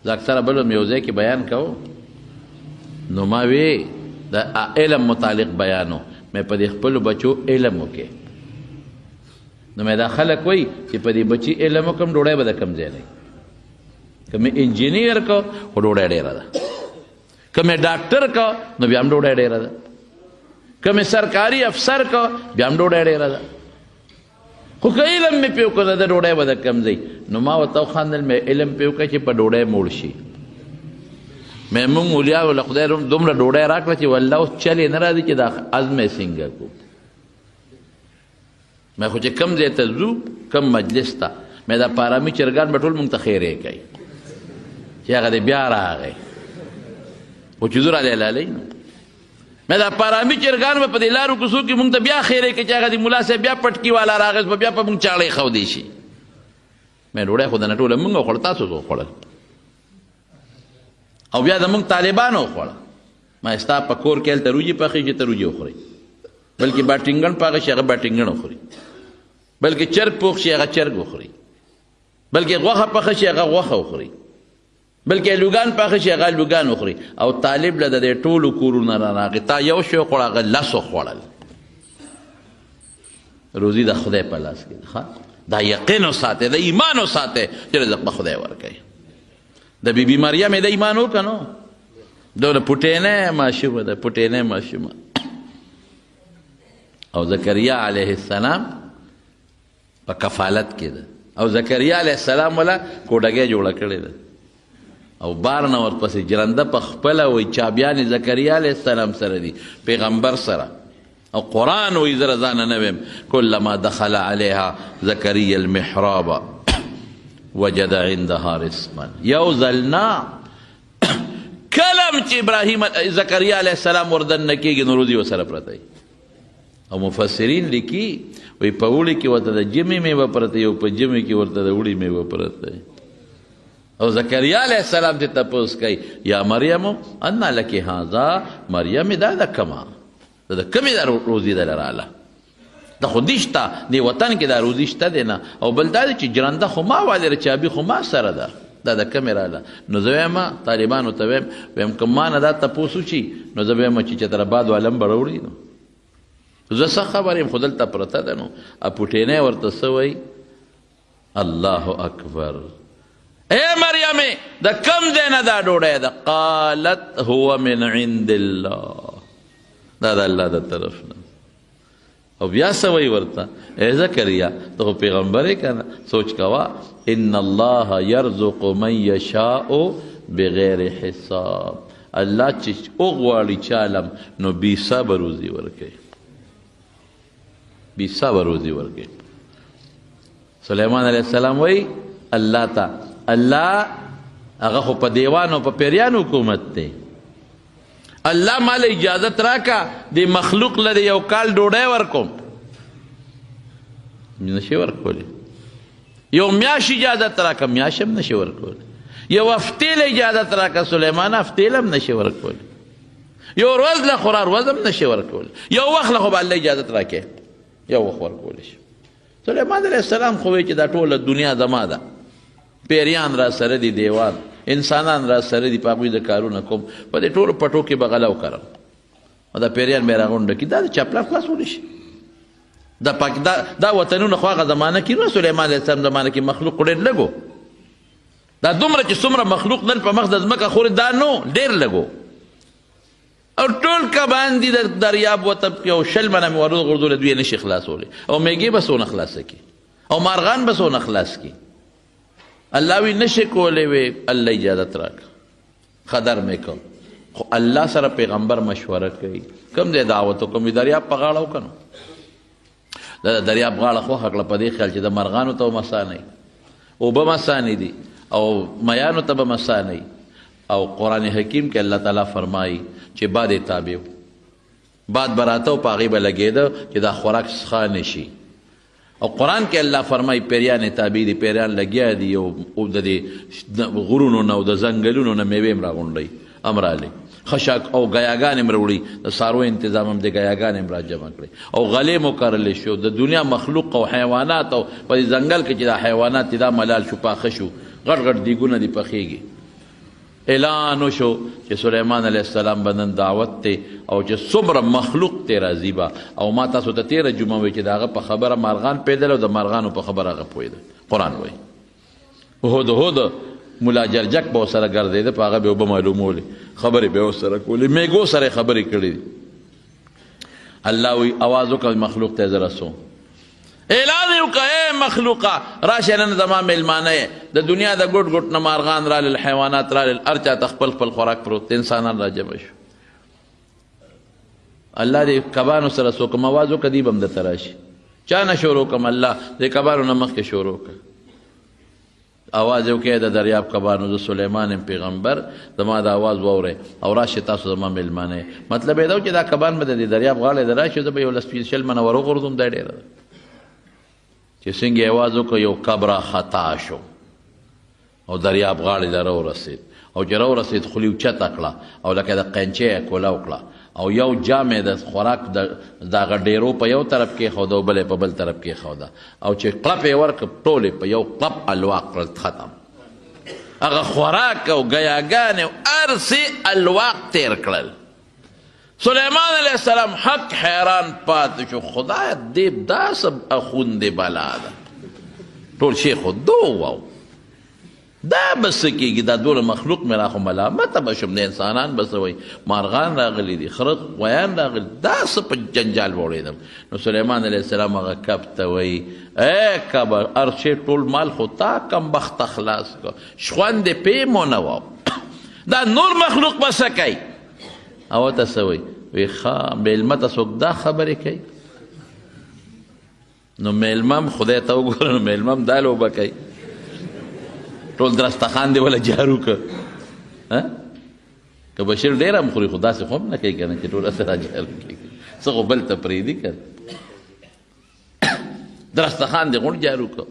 زه اکثره بل هم یو ځای کې بیان کوم نو ما وی د علم متعلق بیانو مې په دې خپلو بچو علم وکړې نو مې دا خلک وایي چې په دې بچي علم وکړم ډوډۍ به د کوم ځای نه که مې انجینیر کو خو ډوډۍ ډېره ده که مې ډاکټر کو نو بیا هم ډوډۍ ډېره ده که مې سرکاري افسر کو بیا هم ډوډۍ ډېره ده خو که علم مې پې وکړه د ډوډۍ به د کوم ځای نو ما ورته وخندل مې علم پې وکړه چې په ډوډۍ موړ شي مې مونږ مولیاو له خدای دومره ډوډۍ راکړه چې والله اوس چل یې نه راځي چې دا عزم یې څنګه کړو مې خو چې کوم ځای ته ځو کوم مجلس ته مې دا پارامي چرګان به ټول مونږ ته خیرې کوي چې هغه دې بیا راغی خو چې زه رالی لالی نو مې دا پارامي چرګان به په دې لارو کوڅو کې مونږ ته بیا خیرې کوي چې هغه دې ملا صاحب بیا پټکي والا راغی به بیا په مونږ چاړې ښودی شي مې ډوډۍ خو دنه ټوله مونږ وخوړه تاسو وخوړل او بیا د مونږ طالبانو وخوړه ما ستا په کور کې هلته روجې پخې چې ته روجې وخورئ بلکې باټینګن پاغه شي هغه باټینګن وخوري بلکې چرګ پوخ شي هغه چرګ وخوري بلکې غوښه پخه شي هغه غوښه وخوري بلکې لوګان پخه شي هغه لوګان وخوري او طالب له د ټولو کورونه راغی تا یو شی وخوړه هغه لس وخوړل روزي د خدای په لاس کې ده دا یقین وساتئ د ایمان وساتئ چې رزق به خدای ورکوي د بیبي مریم د ایمان وکړه نو دونه پټینه ماشومه ده پټینه ماشومه او زکریا علیه السلام په کفالت کې ده او زکریا علیه السلام ولا کوډګۍ جوړه کړې ده او بار نه ورپسې جرنده په خپله وایي چابیان زکریا علیه السلام سره دي پیغمبر سره او قرآن وایي زه ځانه نه ویم کلما دخل علیها زکریا المحراب وجد عندها رزقا یو ځل نه کلم چې ابراهیم زکریا علیه السلام وردننه کېږي نو روزي ورسره پرته او مفسرین لیکي وایي په اوړي کې ورته د جمعې میوه پرته او په جمعې کې ورته د اوړي میوه پرته او زکریا علیه السلام ته تپوس کوي یا مریم انا لکی هذا مریم دا د کما د کمې دا روزي ده راله د خو دې شته دې وطن کې دا روزي شته دی نه او بل دا چې جرنده خو ما والې چابي خو ما سره ده دا د کمې راله نو زه وایم طالبانو ته وایم که ما نه دا تپوس وشي نو زه به وایم چې چتراباد والم به راوړي نو زه څه خبر یم خو دلته پرته ده نو پوټینی ورته څه وایي الله اکبر اے مریمې د کم ځای نه دا ډوډۍ ده قالت هو من عند الله دا د الله د طرف نه او بیا څه وایي ورته اے زکریا ته خو پیغمبر یې که نه سوچ کوه ان الله یرزق من یشاء بغیر حساب. الله چې وغواړي چالم نو بې صبر روزي ورکوي، بې صبر روزي ورکوي. سلیمان علیه السلام وایي الله ته الله هغه خو په دیوان او په پیریان حکومت دی، الله مال اجازت راکا د مخلوق لري یو کال ډوډۍ ورکوم، نشي ورکولی. یو میاش اجازت راکا، میاش هم نشي ورکولی. یو هفتې له اجازت راکا، سلیمان هفتې هم نشي ورکولی. یو ورځ له خورا ورځ هم نشي ورکولی. یو وخت له خو به الله اجازت راکې یو وخت ورکولی شي. سلیمان علیه السلام خو وایي چې دا ټوله دنیا زما ده، پیریان را سره دي، دیوان انسانان را سره دي، په هغوی د کارونه کوم، په دې ټولو پټو کې به غله وکړم او دا پیریان مې راغونډه کړي، دا د چپلاف خلاصولی شي. دا وطنونه خو هغه زمانه کې نو سلیمان علیه السلام زمانه کې مخلوق ډېر لږ، دا دومره چې څومره مخلوق نن په مخ د ځمکه خوري دا نو ډېر لږ، او ټول کبان دي د دریاب وطب کې، او 20 منه مې ورغورځولې دوی یې نشي خلاصولی، او میږې به څونه خلاصه کړي او مارغان به څونه خلاص کړي. الله وی نشي کولی، وی الله اجازت راکړه، خدر مې کړ. خو الله سره پیغمبر مشوره کوي، کوم دی دعوت وکړم؟ دریاب په غاړه وکړو، دا د دریاب غاړه خو حق له په دې خیال چې د مرغانو ته مسانې اوبه مسانې دي او میانو ته به مسانې. او قرآن حکیم کې الله تعالی فرمایي چې باد یې تابع و، باد به راته او په هغې به لګېده چې دا خوراک څښا نشي. او قرآن کې الله فرمایي پیریان تابع دي، پیریان لګیا دي او د دې غرونو نه او د ځنګلونو نه میوې هم راغونډوي، هم رالی خشک او ګیاګانې هم راوړي، د څارویو انتظام هم د ګیاګانې هم راجمع کړي، او غلې مو کرلی شو. د دنیا مخلوق او حیوانات، او په دې ځنګل کې چې دا حیوانات دي دا ملال شو، پاخه شو، غټ غټ دیګونه دي پخېږي. اعلان وشو چې سلیمان علیه السلام به نن دعوت دی او چې څومره مخلوق دی راځي به. او ما تاسو ته تېره جمعه وایي چې د هغه په خبره مارغان پیدل او د مارغانو په خبره هغه پوهېده. قرآن وایي هود ملا جرجک به ورسره ګرځېده، په هغه به اوبه معلومولې، خبرې به ورسره کولې، میږو سره یې خبرې کړې دي. الله وایي اواز وکړه مخلوق ته، زه رسوم اعلان یې وکړه ای مخلوقه راشه نن زما میلمانه یې. د دنیا د ګوټ ګوټ نه مارغان رالل، حیوانات رالل، هر چا ته خپل خپل خوراک پروت، انسانان را جمع شو. الله دې کبانو سره څوک آواز وکړه دی به هم درته راشي. چا نه شروع کړم؟ الله دې کبانو نه مخکې شروع کړه. آواز یې وکړی د دریاب کبانو، زه سلیمان یم پیغمبر، زما د آواز واورئ او راشئ تاسو زما میلمانه یې. مطلب یې دا و چې دا کبان به د دې دریاب غاړې ته راشي، زه به یو 20 منه ور وغورځوم، دا ډېره ده. چې څنګه آواز وکړ یو کب را خطا شو او دریاب غاړې ته راورسېد، او چې راورسېد خولې اوچته کړه او لکه د قینچۍ یې کوله وکړه، او یو جام یې د خوراک د هغه ډېرو په یو طرف کېښوده او بل یې په بل طرف کېښوده، او چې کړپ یې ورکړ ټول یې په یو کړپ الواق کړل، ختم. هغه خوراک او ګیاګانې او هر څه الواق تېر کړل. سلیمان علیه السلام حق حیران پاتې شو، خدای دې دا څه اخوندې بلا ده، ټول شی خو دو واو، دا به څه کېږي؟ دا دونه مخلوق مې را خو ملامته به شم، د انسانان به څه وایي، مارغان راغلي دي، خره غویان راغلي، دا څه په جنجال وړېدم. نو سلیمان علیه السلام هغه کب ته وایي ای کبه هر شی ټول مال خو تا کم بخته خلاص کړه، شخوند دې پې مو نه وو، دا نور مخلوق به څه کوي؟ او ته څه وایي؟ وی ښه میلمه ته څوک دا خبرې کوي؟ نو میلمه هم خدای ته وګوره، نو میلمه هم دا لوبه کوي، ټول درستخان دی ولا جارو که که بشیر ډېر هم خوري، خو داسې خو هم نه کوي که نه چې ټول سره جارو کوي، څه خو بل ته پرېږدي که درستخان دی غونډ جارو که.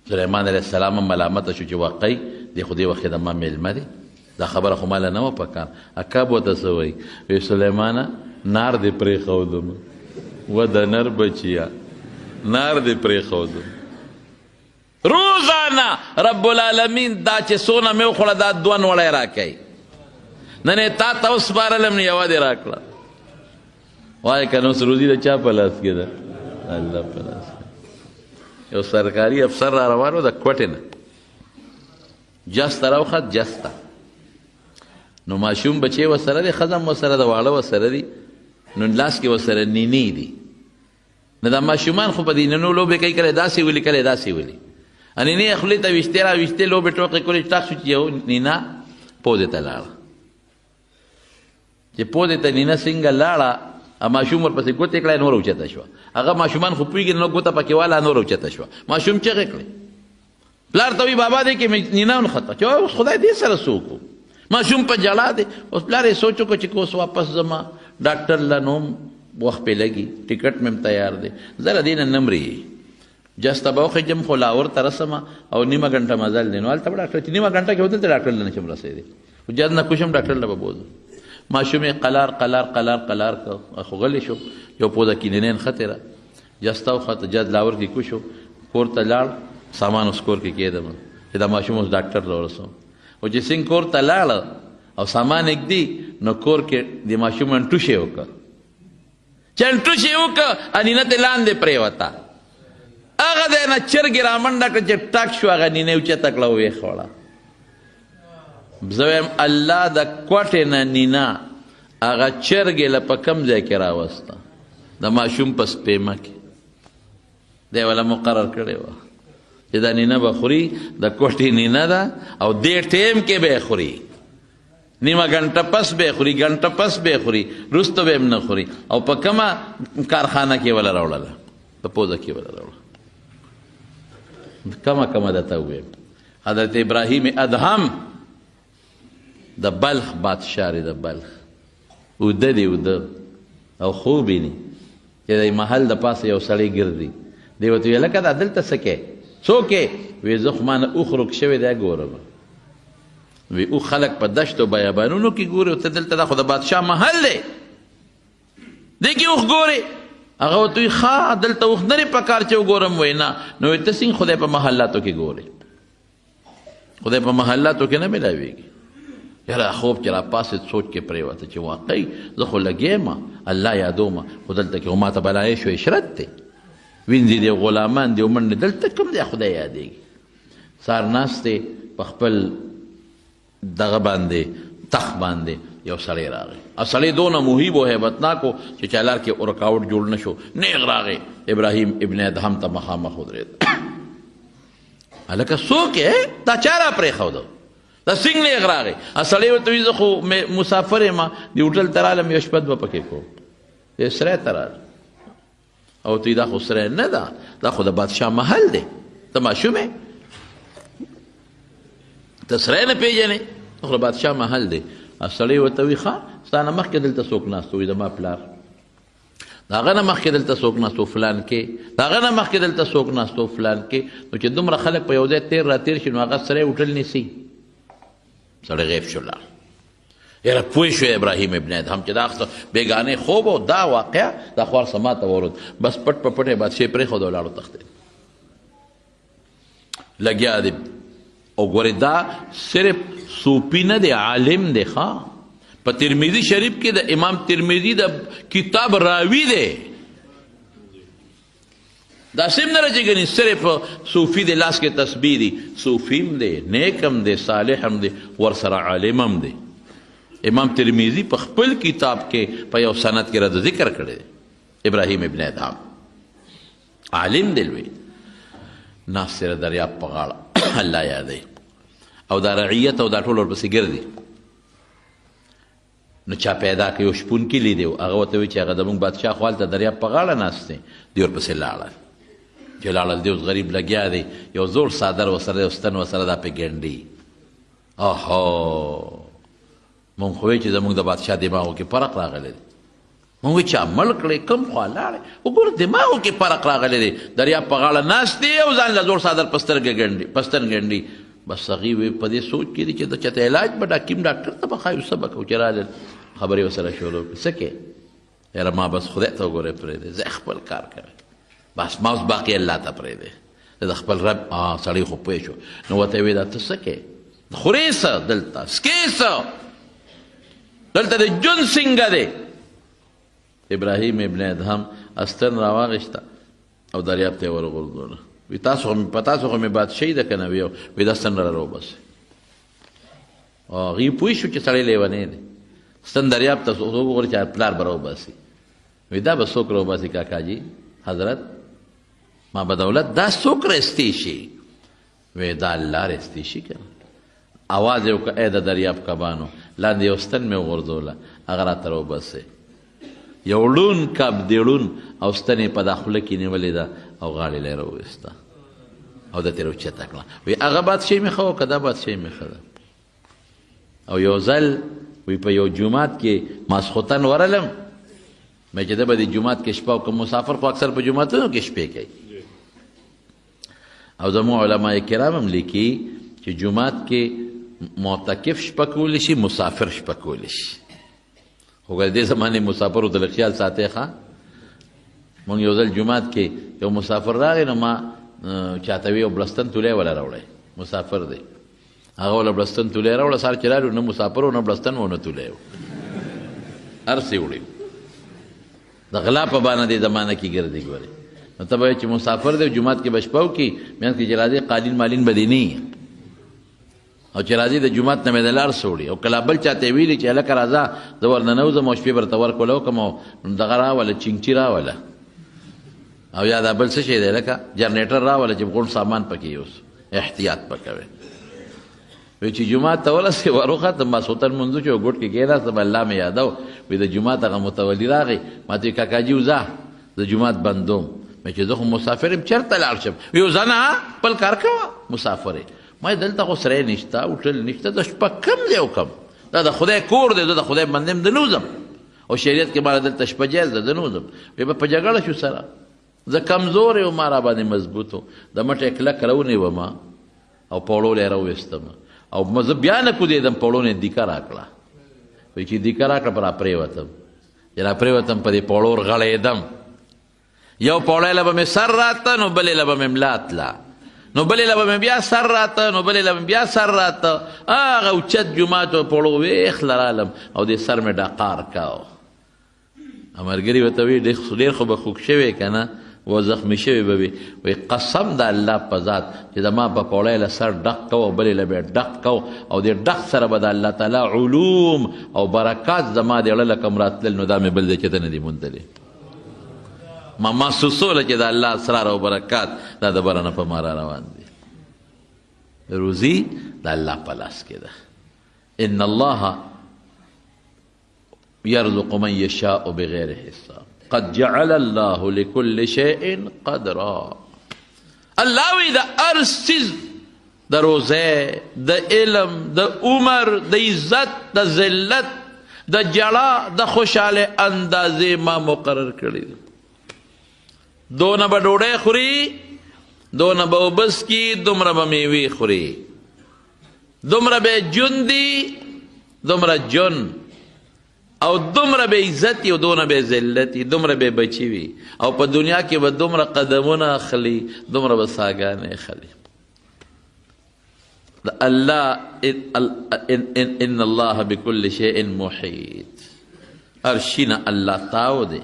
سلیمان علیه السلام هم ملامته شو چې واقعي دی خو دې وخت د ما میلمه دی، دا خبره خو ماله نه وه پکار. اکاب ورته څه وایي؟ وی سلیمانه نار دې پرېښودم، و د نر بچیا نار دې پرېښودم. روزانه رب العالمین دا چې څونه مې وخوړه دا 2 نوړی راکوي، نن یې تا ته وسپارلم نو یوه دې راکړه. وایي که نو اوس روزي د چا په لاس کې ده؟ الله په لاس کې. یو سرکاري افسر را روان و د کوټې نه، جسته راوخت، جسته نو ماشوم بچی ورسره دی، ښځه هم ورسره ده، واړه ورسره دي، نو لاس کې ورسره نینې دي. نو دا ماشومان خو په دې نینو لوبې کوي، کله داسې ولي کله داسې ولي. نینې خولې ته ویشتې را ویشتې لوبې ټوقې کولې ټاک شو چې یو نینا پودې ته لاړه چې پودې ته نینا څنګه لاړه ماشوم ورپسې ګوتې کړه نور اوچته شوه هغه ماشومان خو پوهېږي نو ګوته پکې والا نور اوچته شوه ماشوم چغې کړې پلار ته وایي بابا دی کې مې نینا ونښته چې اوس خدای دې سره څه وکړو ماشوم په ژړا دی اوس پلار یې سوچ وکړو چې که اوس واپس ځما ډاکټر له نوم وخت پې لګي ټکټ مې تیار دی زه له دې نه نه مرې جسته به وخېږم خو لاهور ته رسمه او نیمه ګنټه مزل دی نو هلته به ډاکټر چې نیمه ګنټه کې به دلته ډاکټر له نشم رسېدی خو جد نه کوشم ډاکټر له به بوځم ماشوم یې قلار قلار قلار قلار کړ خو غلی شو یو پوده کینینین ښه تېره جسته وخته جد لاهور کې کوشو کور ته لاړ سامان اوس کور کې کېدم چې دا ماشوم اوس ډاکټر له ورسوم او چې څنګه کور ته لاړه او سامان اږدي نو کور کې د ماشوم انټوشې وکړه چې انټوشې وکړه انینه تې لاندې پرېوته هغه دی نه چرګې رامنډه کړه چې ټک شو هغه نینې اوچته کړه ویې خوړه زه وایم الله د کوټې نه نینا هغه چرګې له په کم ځای کې راوسته د ماشوم په سپېمه کې دی وله مقرر کړې وه چې دا نینا به خوري د کوټې نینا ده او دې ټیم کې به یې خوري نیمه ګنټه پس به یې خوري ګنټه پس به یې خوري وروسته به یې نه خوري او په کومه کارخانه کې وله راوړله په پوزه کې وله راوړله کمه درته وویم حضرت ابراهیم ادهم د بلخ بادشاه دی د بلخ اوده دی اوده او خوب ویني چې د محل د پاسه یو سړی ګرځي دی ورته ویل لکه دا دلته څه کې څوک یې وایي زه خو ما نه اوښ روک شوی دی ګورم وی اوښ خلک په دشتو بیابانونو کې ګوري ته دلته دا خو د بادشاه محل دی دی کې اوښ ګوري هغه ورته وایي ښه دلته اوښ نه دی پکار چې وګورم وایي نه نو وایي ته څنګه خدای په محلاتو کې ګوري خدای په محلاتو کې نه میلاویږي یاره خوب چې راپاسېد سوچ کې پرېوته چې واقعي زه خو لګیم الله یادوم خو دلته کې خو ماته بلایې شو عشرت دی وینځي دی غلامان دی ومنډې دلته کوم دی خدای یادېږي سار ناست دی په خپل دغه باندې تخت باندې یو سړی راغی او سړی دونه محیب و هیبتناک و چې چالار کې رکاوټ جوړ نه شو نیغ راغی ابراهیم ابن ادهم ته مخامخ ودرېد هلکه څوک یې دا چا را پرېښوده دا څنګه نیغ راغی سړی ورته وایي زه خو مسافر یم د هوټل ته رالم یو شپه دوه پکې کوم سری ته راغی او ته دا خو سری نه ده دا خو د بادشاه محل دی ته ماشوم یې ته سری نه پېژنې خو د بادشاه محل دی سړی ورته وایي ښه ستا نه مخکې دلته څوک ناست وي زما پلار د هغه نه مخکې دلته څوک ناست و فلان کې د هغه نه مخکې دلته څوک ناست و فلان کې نو چې دومره خلک په یو ځای تېر را تېر شي نو هغه سری هوټل نیسي سړی غیب شو لاړ یاره پوه شو ابراهیم ابن ادهم چې دا بېګانې خوب و دا واقعه دا خوار سما ته ورود بس پټ په پټ یې بادشاه پرېښود او لاړو تښتېد لګیا دی او ګورې دا صرف صوفي نه دی عالم دی ښه په ترمذي شریف کې د امام ترمذي د کتاب راوي دی دا سیم نه راځي ګنې صرف صوفي د لاس کې تسبیح دی صوفي هم دی نیک هم دی صالح هم دی ورسره عالم هم دی امام ترمذي په خپل کتاب کې په یو سند کې رد ذکر کړی دی ابراهیم ابن ادهم عالم دی لوی ناست سره دریاب په غاړه الله یادوي او دا رعیت او دا ټول ورپسې ګرځي نو چا پیدا که یو شپونکي لیدی و هغه ورته وایي چې هغه زموږ بادشاه خو هلته دریاب په غاړه ناست دی دی ورپسې لاړل چې لاړل دی اوس غریب لګیا دی یو زوړ څادر ورسره یو ستن ورسره دا پې ګنډي اهو مونږ خو وایي چې زموږ د بادشاه دماغو کې فرق راغلی دی مونږ وایي چې عمل کړی کوم خوا لاړی وګوره دماغو کې فرق راغلی دی دریاب په غاړه ناست دی او ځان له زوړ څادر په سترګې ګنډي په ستن ګنډي بس هغې وی په دې سوچ کې دي چې د چاته علاج به ډاکیم ډاکټر ته به ښایو څه به کوو چې رالل خبرې ورسره شروع کړي څه کې یاره ما بس خدای ته وګورئ پرېږدی زه خپل کار کوم بس ما اوس باقي الله ته پرېږدی د خپل رب سړی خو پوه شو نو ورته یې ویې دا ته څه کې خورې څه دلته سکې څه دلته د ژوند څنګه دی ابراهیم ابن ادهم استن راواغېسته او دریاب ته یې ورغورځوله وی تاسو خو مې بادشاهي ده که نه وی دا ستن را راوباسئ هغې پوه شو چې سړی لیونی دی ستن دریاب ته وګورې چې پلار به راوباسي وی دا به څوک راوباسي کاکاجي حضرت ما به دولت دا څوک رستی شي وی دا الله رستی شي که آواز یې وکړه ای د دریاب کبانو لاندې یو ستن مې وغورځوله هغه راته راوباسئ یو ړون کب د ړون او ستن یې په دا خوله کې نیولې ده او غاړې له یې راوویسته او ده ترې اوچته کړه وی هغه بادشاهي مې ښه وه که دا بادشاهي مې ښه ده او یو ځل وی په یو جومات کې ماسخوتن ورلم مې چې ده به د جومات کې شپه وکړم مسافر خو اکثر په جوماتونو کې شپې کوي او زموږ علما کرام هم لیکي چې جومات کې معتکف شپه کولی شي مسافر شپه کولی شي خو که د دې زمانې مسافرو ته خیال ساتئ ښه مونږ یو ځل جومات کې یو مسافر راغی نو ما چاته وی یو بړستن تولی وله راوړی مسافر دی هغه وله بړستن تولی راوړه سهار چې راغلو نه مسافر و نه بړستن و نه تولی و هر څه وړي د غلا په بانه دې زمانه کې ګرځي ګورې نو ته به چې مسافر دی جومات کې به شپه وکړي میانځ کې چې راځي قالین مالین به دې نه او چې راځي د جومات نه مې د لار سوړي او کله بل چاته یې ویلي چې هلکه راځه زه ورننوځم او شپې به درته ورکوله وکړم او دغه راوله چینګچي راوله او یا دا بل څه شی دی لکه جنریټر راوله چې غونډ سامان پکې یوس احتیاط پکوي وی چې جومات ته ورسې وروخته ماسخوتن لمونځو چې یو ګوټ کې کېناستم الله مې یادو وی د جومات هغه متولي راغی ما ته وی کاکاجي وځه د جومات بندوم مې چې زه خو مسافر یم چېرته لاړ شم وی وځه نه خپل کار کوه مسافر یې ما دلته خو سری نشته هوټل نشته د شپه کم دی او کم دا د خدای کور دی زه د خدای بنده یم د نوځم او شریعت کې ماله دلته شپه جایز ده د نوځم وی به په جګړه شو سره زه کمزور یم ما را باندې مضبوط و د مټې کلک راونیومه او پوړو له یې راوویستم او زه بیا نه کودېدم پوړو نه یې دیکه راکړه وایي چې دیکه راکړه په راپرېوتم چې راپرېوتم په دې پوړو ورغړېدم یو پوړی له به مې سر راته نو بلې له به مې ملا تله نو بلې له به مې بیا سر راته نو بلې له به مې بیا سر راته هغه اوچت جومات و پوړو ویخ لرالم او دې سر مې ډاقار کاو ملګري ورته وایي ډېر خو به خوږ شوی که نه و زخمی شوی به وي وایي قسم د الله په ذات چې زما په پوړی له سر ډق کو او بلې له به یې ډق کو او دې ډق سره به د الله تعالی علوم او برکات زما د اړه له کوم راتلل نو دا مې بل دی چې ته نه دي موندلې ما محسوسوله چې د الله اسرار او برکات دا د بره نه په ما را روان دي روزي د الله په لاس کې ده ان الله يرزق من يشاء بغیر حساب قد جعل الله لكل شيء قدرا الله وی د هر څیز د روزه د علم د عمر د عزت د ذلت د جړا د خوشاله اندازې ما مقرر کړی دونه به ډوډۍ خوري دونه به اوبه څکي دومره به میوې خوري دومره به ژوند دي دومره ژوند او دومره به عزت او دونه به ذلت دومره به بچي وي او په دنیا کې به دومره قدمونه اخلي دومره به ساګانې اخلي الله ان الله بكل شيء محيط هر شي نه الله تاو دی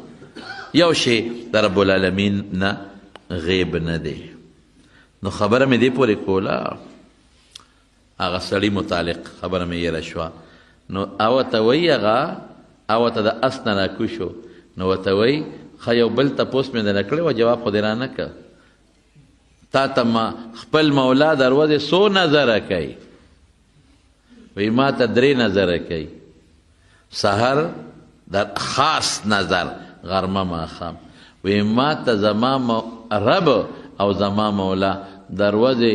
یو شی د رب العالمین نه غیب نه دی نو خبره مې دې پورې کوله هغه سړي متعلق خبره مې یېره شوه نو او ته وایي هغه او ته د اس نه راکوشو نو ورته وایي ښه یو بل تپوس مې درنه کړی و جواب خو دې رانه که تا ته ما خپل مولا دروازې څو نظره کوي وایي ما ته 3 نظره کوي سحر در خاص نظر غرمه ماښام وایي ما ته زما رب او زما مولا دروازې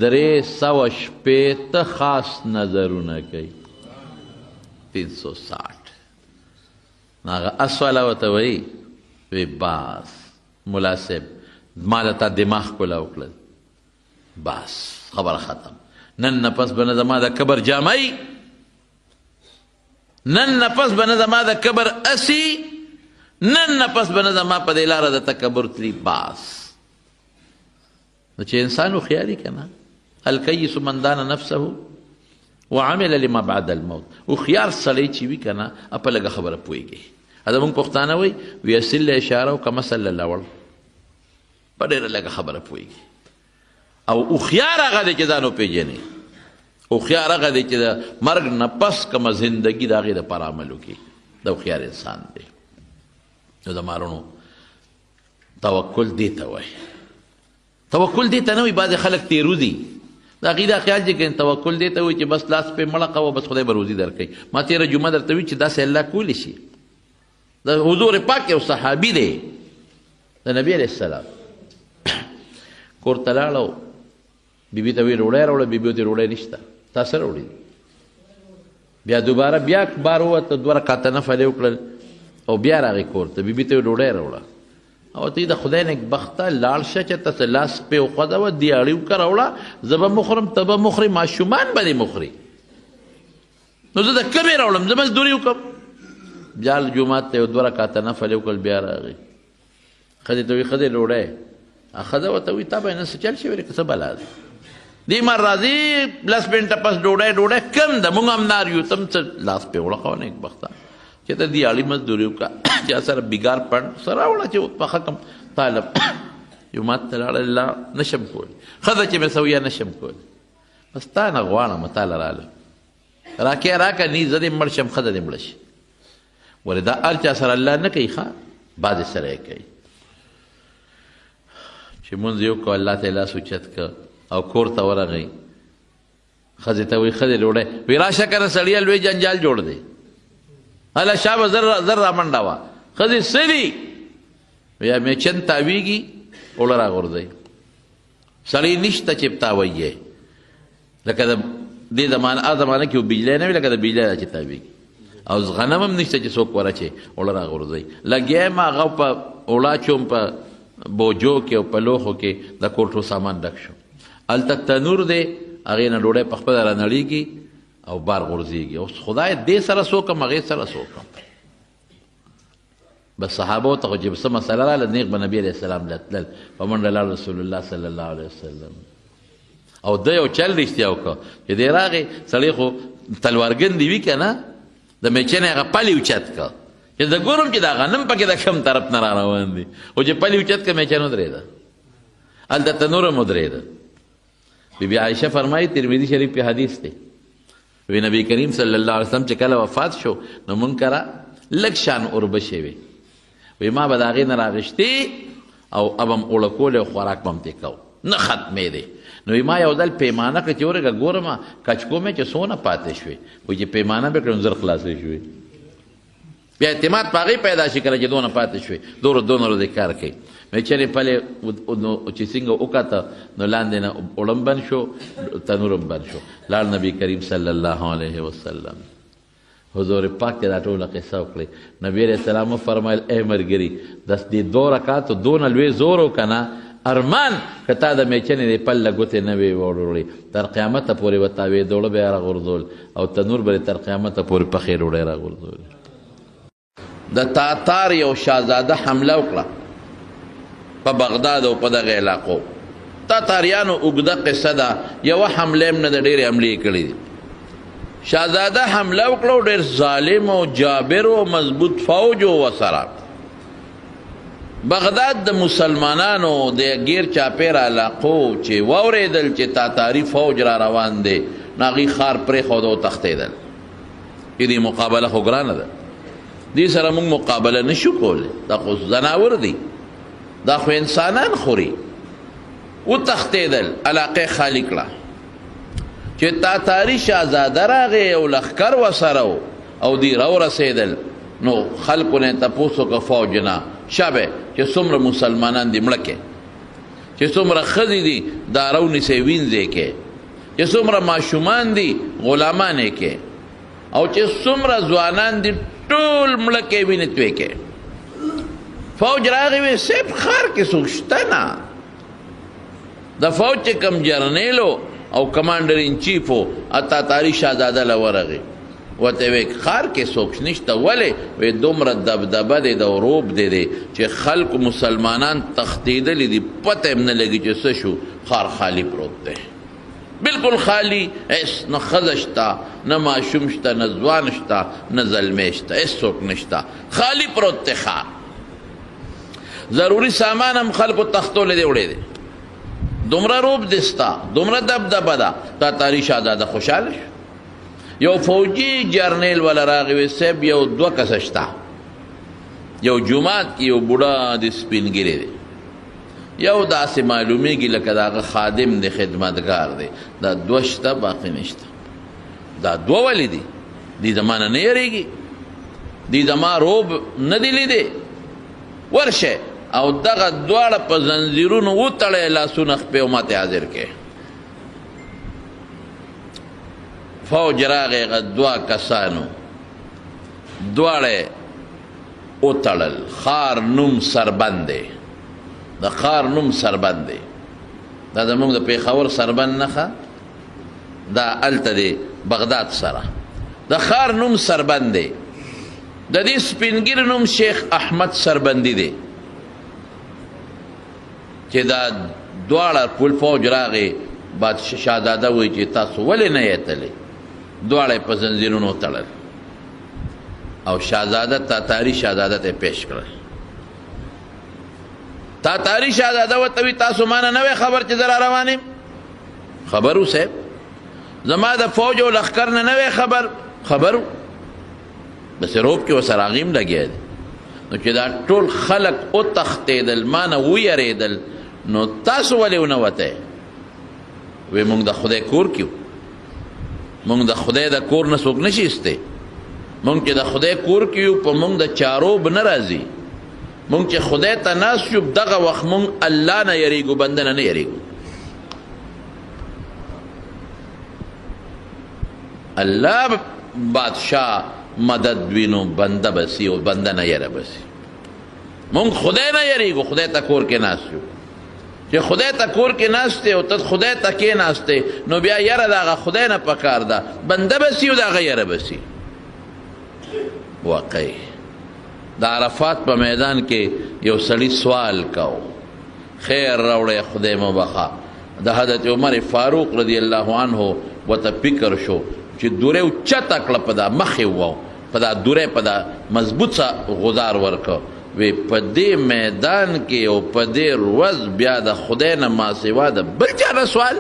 360 خاص نظرونه کوي 360 هغه اسواله ورته وایي وی باس ملا صاحب ما له تا دماغ کوله وکړل بس خبره ختم نن نه پس به نه زما د کبر جامۍ نن نه پس به نه زما د کبر اسي نن نه پس به نه زما په دې لاره د تکبر تلي باس نو چې انسان هوښیاري که نه الکیس من دان نفسه وعمل لما بعد الموت هوښیار سړی چې وي که نه په لږه خبره پوهېږي دا مونږ پښتانه وایي وي اصل له اشاره او که مثل له لوړ په ډېره لږه خبره پوهېږي او هوښیار هغه دی چې ځان وپېژني هوښیار هغه دی چې د مرګ نه پس کومه زندګي د هغې دپاره عمل وکړي د هوښیار انسان دی نو د مارونو توکل دې ته وایي توکل دې ته نه وایي بعضې خلک تېرو دي د هغې دا خیال چې توکل دی ته وایي چې بس لاس پې مړه کوه بس خدای به روزي درکوي. ما تېره جمعه درته وي چې داسې الله کولی شي. د حضور پاک یو صحابي دی د نبي علیه السلام کور ته لاړه بیبي ته وی ډوډۍ راوړه بیبي ورته ډوډۍ نشته تا څه راوړي بیا دوباره بیا بار ووته 2 رکعته نفل یې وکړل او بیا راغی کور ته بیبي ته یې ډوډۍ راوړه او ته د خدای نېکبخته لاړ شه چې ته لاس پې وخوځوه دیاړي وکړه راوړه زه به مخورم ته به مخورې ماشومان به دې مخوري نو زه د کمې راوړم زه مزدوري وکړم بیا جومات ته یو 2 رکعته نفل یې وکړل بیا راغی ښځې ته وایي ښځې ډوډۍ ښځه ورته وایي تا به نه څه چل شوی دی که څه بلا ده دې مر راځي 10 منټه پس ډوډۍ کم ده موږ هم نار یو تم څه لاس پې وړه کوه نېکبخته چې ته دیاړي مزدوري وکړه چا سره بګار پڼ سره راوړه چې پخه کم طالب جومات ته لاړه الله نشم کولی ښځه چې مې سویه نشم کولی بس تا نه غواړم تاله راله راکې راکه نی زه دې مړ شم ښځه دې مړه شي ولې دا هر چا سره الله نه کوي ښه بعضې سره یې کوي چې مونځ یې وکړو الله ته یې لاس اوچت که او کور ته ورغی ښځې ته وایي ښځې ډوډۍ وایي راشه که نه سړیه لوی جنجال جوړ دی هله شابه زر را منډه وه ښځې څه دي یا میچن تاویږي اوړه راغورځوي سړی نشته چې تاویې لکه د دې زمانه کې بجلی نه وي لکه د بجلی دا چې تاویږي او غنم هم نشته چې څوک ورچې اوړه راغورځوي لګیا یم هغه په اوړه چوم په بوجو کې او په لوښو کې د کوټو سامان ډک شو هلته تنور دی هغې نه ډوډۍ په خپله رانړېږي او بار غورځېږي اوس خدای دې سره څوکم هغې سره څوکم بس صحابو ته خو چې څه مسله راله نیغ به نبي علیه السلام له تلل په منډه لاړ رسول الله صلی الله علیه وسلم او ده یو چل رښتیا وکړه چې دی راغی سړی خو تلوارګندې وي که نه د میچنې هغه پل یې اوچت کړه چې زه ګورم چې دا غنم پکې د کم طرف نه را روان دي خو چې پل یې اوچت کړه میچن ودرېده هلته تنور هم ودرېده بیبي عایشه فرمایي ترمذي شریف کې حدیث دی وی نبی کریم صلی الله علیه وسلم چې کله وفات شو نو مونږ کره لږ شان اوربشې وې وی ما به د هغې نه راغشتې او اب هم اوړه کولې او خوراک به هم ترې کو نه ختمې دی نو ما یو ځل پیمانه کړه چې ورګه ګورم کچکو مې چې څونه پاتې شوې وایي چې پیمانه به کړم زر خلاصې شوې بیا اعتماد په هغې پیدا شي کله چې دونه پاتې شوې دونه ورځې کار کوي مې چرې پلې چې څنګه وکاته نو لاندې نه اوړه بند شو تنور هم بند شو لاړ نبی کریم صلی الله علیه وسلم حضور پاک ته دا ټوله قصه وکړئ نبی علیه السلام وفرمیل ای ملګري دې 2 رکعاتو دونه لوی زور و که نه ارمان که تا د میچنې د پل له ګوتې نه وې وړوړې تر قیامته پورې به تاوېده اوړه به یې راغورځول او تنور به تر قیامته پورې پخې ډوډۍ راغورځول د تاتار یو شهزاده حمله وکړه په بغداد او په دغه علاقو تاتاریانو اوږده قصه ده یوه حمله هم نه ده ډېرې حملې یې کړي دي شهزاده حمله وکړه او ډېر ظالم او جابر او مضبوط فوج و ورسره بغداد د مسلمانانو د غیر چاپېره علاقو چې واورېدل چې تاتاري فوج را روان دی نو هغوی ښار پرېښود او تښتېدل دې مقابله خو ګرانه ده دې سره موږ مقابله نشو کولی دا خو ځناور دي دا خو انسانان خوري وتښتېدل علاقه خالی کړه چې تاتاري شهزاده راغی او لښکر ورسره او دوی راورسېدل نو خلکو نه یې تپوس وکړه فوج نه شابه چې څومره مسلمانان دي مړه کې چې څومره ښځې دي داره ونیسئ وینځئ کې چې څومره ماشومان دي غلامان یې کې او چې څومره ځوانان دي ټول مړه کې وینې توی کې فوج راغی وی صاحب ښار کې څوک شته نه د فوج چې کوم جرنیل او کمانډر ان چیف و تاتاري شهزاده له ورغی ورته وی ښار کې څوک نشته ولې وی دومره دبدبه دی د روب دی چې خلکو مسلمانان تښتېدلي دي پته هم نه لګي چې څه شو ښار خالی پروت دی بالکل خالی هېڅ نه ښځه شته نه ماشوم شته نه ځوان شته نه زلمی شته هېڅ څوک نشته خالی پروت دی ښار ضروري سامان هم خلکو تختولی دی وړی دی دومره روب دی ستا دومره دبدبه ده تاتاري شهزاده خوشحاله شو یو فوجي جرنیل والا راغی وی صاحب یو 2 کسه شته یو جومات کې یو بوډا د سپین ږیری دی یو داسې معلومیږي لکه د هغه خادم دی خدمتګار دی دا دوه شته باقي نشته دا دوه ولې دي دی زما نه نه یریږي دی زما روب نه دی لیدی ورشه او دغه دواړه په زنځیرونو وتړی لاسونه خپې او ماته حاضر کې فوج راغی هغه دوه کسانو دواړه وتړل خار نوم سربند دی د خار نوم سربند دی دا زموږ د پېښور سربند نښه دا هلته دی بغداد سره د خار نوم سربند دی د دې سپینګیر نوم شیخ احمد سربندي دی چې دا دواړه ټول فوج راغی بادشاه شهزاده وایي چې تاسو ولې نه یې تللی دواړه په زنځیرونو تړل او شهزاده تاتاري شهزاده ته پیش کړل تاتاري شهزاده ورته وایي تاسو مانه نه وی خبر چې زه را روان یم خبر و صاحب زما د فوج او لښکر نه وی خبر و بس روب کې ورسره هغې لګیا دی نو چې دا ټول خلک وتښتېدل ما نه ویرېدل نو تاسو ولې ونه وتی وی موږ د خدای کور کې موږ د خدای د کور نه څوک نشي ایستی موږ چې د خدای کور کې یو په موږ د چاروب نه راځي موږ چې خدای ته ناست یو دغه وخت موږ الله نه یریږو بنده نه یریږو الله بادشاه مدد وینو بنده بسی او بنده نه یره بسی موږ خدای نه یریږو خدای ته کور کې ناست یو چې خدای ته کور کې ناست او ته خدای ته کې ناست نو بیا یره د هغه خدای نه پکار ده بنده بسی او د هغه یره بسی واقعي د عرفات په میدان کې یو سړي سوال کو خیر راوړی خدای مو بخا د حضرت عمر فاروق رضی الله عنه ورته فکر شو چې دوره اوچته کړه په دا مخې وو په دا دوره په دا مضبوط سا غزار ورکه وی په دې میدان کې او په دې ورځ بیا د خدای نه ما سوا د بل چا نه سوال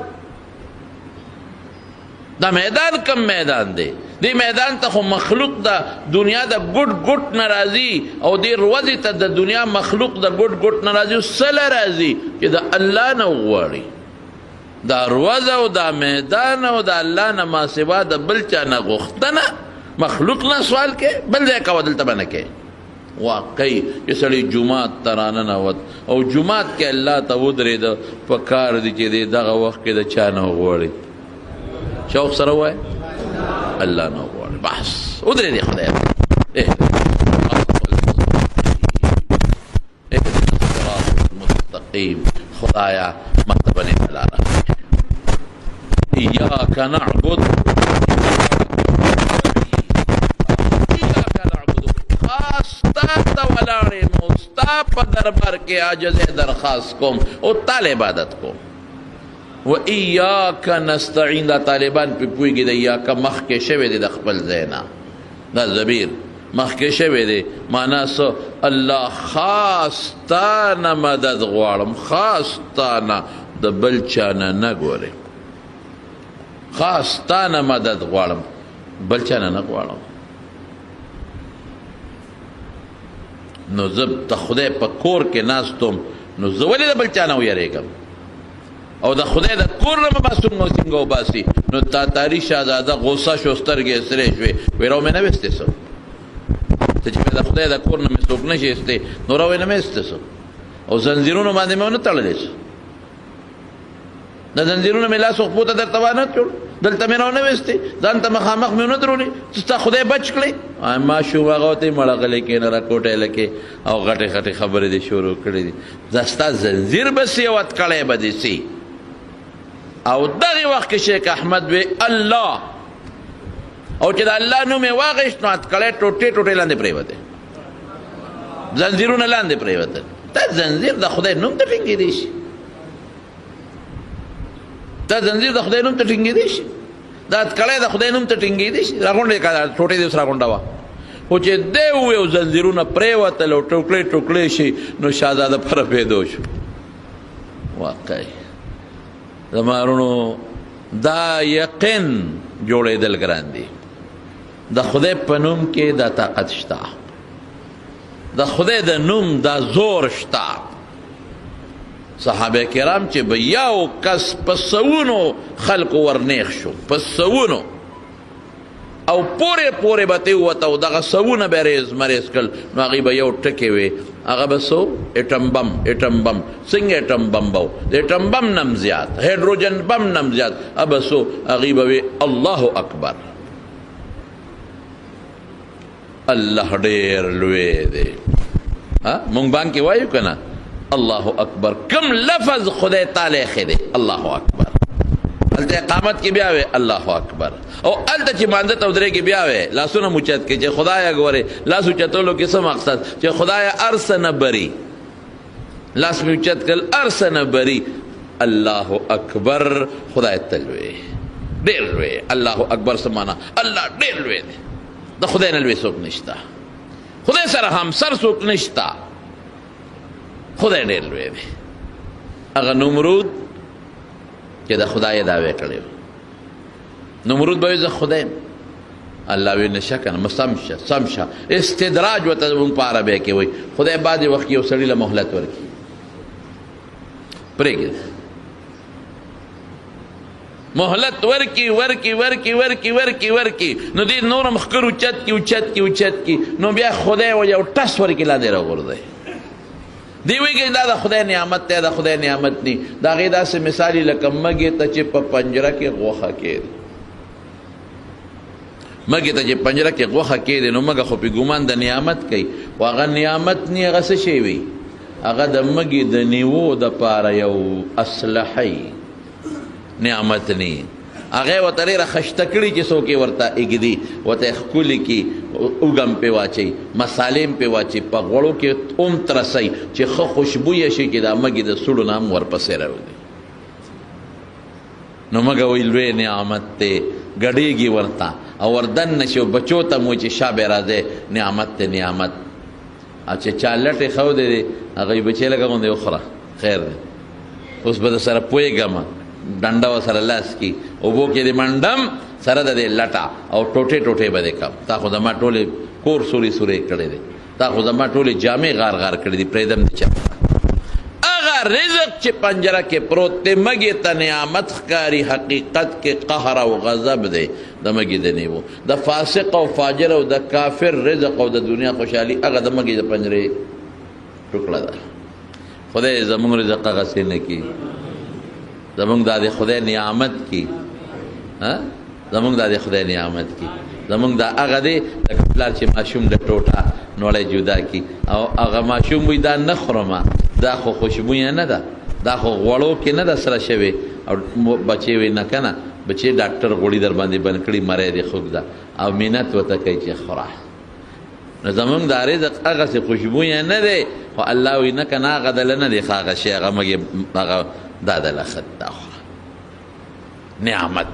دا میدان کم میدان دی دې میدان ته خو مخلوق د دنیا د ګوټ ګوټ نه راځي او دې ورځې ته د دنیا مخلوق د ګوټ ګوټ نه راځي او سله راځي چې د الله نه وغواړي دا ورځ او دا میدان او د الله نه ما سوا د بل چا نه غوښتنه مخلوق نه سوال کې بل ځای کوه دلته به نه کې واقعي چې سړی جومات ته راننوت او جومات کې الله ته ودرېده په کار دی چې دی دغه وخت کې د چا نه وغواړي شوق سره ووایه الله نه وغواړي بس ودرېدې خدای اهدنا الصراط المستقیم خدایا ماته باندې لاره ایاک نعبد ستا په دربار کې عاجزه درخواست کوم او تعالی عبادت کوم و ایاک نستعین دا طالبان په پویږي د ایاک مخکې شوی دی د خپل ځای نه دا ضمیر مخکې شوی دی معنا څه الله خاص تا نه مدد غواړم خاص تا نه د بل چا نه نه ګورې خاص تا نه مدد غواړم بل چا نه نه غواړم نو زه د خدای په کور کې ناستم نو زه ولې د بل چا نه ویرېږم او د خدای د کور نه مې معصوم نو څنګه وباسي نو تاتاري شهزاده غوسه شو سترګې یې سرې شوې وایي راو مې نه ویستې څه ته چې د خدای د کور نه مې څوک نه شي ایستی نو راو یې نه مې ایستی څه او زنځیرونو باندې مې ونه تړلی څه د زنځیرونو مې لاس خپو ته درته وانه کړ دلته مې راونه ویستې ځان ته مخامخ مې ونه درولې چې ستا خدای بچ کړی ماشوم هغه ته یې مړه غلی کېنه راکوټی لکې او غټې غټې خبرې دې شروع کړې دي دا ستا زنځیر به سي او اتکړی به دې سي او دغې وخت کې شیخ احمد وی الله او چې د الله نوم یې واغېست نو اتکړی ټوټې ټوټې لاندې پرېوتی زنځیرونه لاندې پرېوتل دا زنځیر د خدای نوم ته ټینګېدی شي دا زنځیر د خدای نوم ته ټینګېدی شي دا اتکړی د خدای نوم ته ټینګېدی شي راغونډې که ټوټې دې اوس راغونډه وه خو چې دی وویو زنځیرونه پرېوتل او ټوکړې ټوکړې شي نو شهزاده پره پیدا شو واقعي زما وروڼو دا یقین جوړېدل ګران دي د خدای په نوم کې دا طاقت شته د خدای د نوم دا زور شته صحابه کرام چې به یو کس په سوونو خلکو ورنیخ شو، په سوونو، او پورې پورې به ترې ووته او دغه سوونه به ریز مریز کړل، نو هغې به یو ټکې وې، هغه به څه ایټم بم. ایټم بم څنګه ایټم بم به و؟ د ایټم بم نم زیات، هایډروجن بم نم زیات. به څه هغې به وې الله اکبر، الله ډېر لوی دی. مونږ بانک کې وایو که نه الله اکبر؟ کم لفظ خدای تعالی ښه دی الله اکبر. هلته اقامت کې بیا وې الله اکبر، او هلته چې مانځه ته ودرېږي بیا وې لاسونه موچت کې چې خدایه ګورې. لاس اوچتولو کې څه مقصد؟ چې خدایه هر څه نه بري، لاس مې اوچت کړل هر څه نه بري. الله اکبر خدای ته لوی، ډېر لوی. الله اکبر څه معنا؟ الله ډېر لوی دی، د خدای نه لوی څوک نشته، خدای سره همسر څوک نشته، خدای ډېر لوی دی. هغه نمرود چې د خدای دعوی کړی و، نمرود به وایي زه خدای یم. الله وی نشه که نه سم شه سم شه. استدراج ورته مونږ په عربی کې وایي. خدای بعضې وخت کې یو سړي له مهلت ورکړي، پرېږدي مهلت ورکي ورکي ورکي ورکي ورکي ورکي، نو دې نور مخکر اوچت کي اوچت کي اوچت کي، نو بیا خدای و یو ټس ورکي لاندې راغورځوي. دی وایي دا د خدای نعمت دی، د خدای نعمت دی. د هغې داسې مثال لکه مږې ته چې په پنجره کې غوښه کېږي، مږې ته چې پنجره کې غوښه کېږي نو مږه خو پې ګمان د نعمت کوي، خو هغه نعمت نی، هغه څه شی وي؟ هغه د مږې د نیوو دپاره یو اسلحه نعمت نی. هغه ورته ډېره خشته کړي چې څوک یې ورته اږدي، ورته یې ښکلي کړي، اوږه م پې واچوي، مسالې م پې واچوي، په غوړو کې اوم ترسوي چې ښه خوشبویه شي چې دا مږې د سوړو نه هم ورپسې راوځي. نو مږه وایي لوی نعمت دی، ګډېږي ورته او وردن نه شي، بچو ته مو چې شا به راځئ نعمت دی نعمت. او چې چا لټې ښودی دی هغه یې بچی لکه غوندې وخوره خیر دی. اوس به در سره پوهېږم ډنډه ورسره لاس کي، اوبو کې دې منډم سره د دې لټه او ټوټې ټوټې به دې کم. تا خو زما ټولې کور سورې سورې کړی دی، تا خو زما ټولې جامې غار غار کړي دي، پرېږدم دې چا. هغه رزق چې پنجره کې پروت دی مږې ته نعمت ښکاري، حقیقت کې قهر او غضب دی د مږې د نیوو. د فاسق او فاجر او د کافر رزق او د دنیا خوشحالي هغه د مږې د پنجرې ټوکړه ده. خدای زمونږ رزق هغسې نه کي، زمونږ دا د خدای نعمت کی، زمونږ دا د خدای نعمت کی، زمونږ دا هغه دی لکه پلار چې ماشوم د ټوټه نوړی جدا کی او هغه ماشوم وایي دا نه خورمه، دا خو خوشبویه نه ده، دا خو غوړو کې نه ده سره شوې. او بچې وایي نه که نه بچې ډاکټر غوړي در باندې بند کړي مری دې خوږ ده او مینت ورته کوي چې خوره. نو زمونږ دا رزق هغسې خوشبویه نه دی، خو الله وایي نه که نه هغه دله نه دی ښه هغه شی هغه مږې هغه دا دله ښه دا خوره نعمت.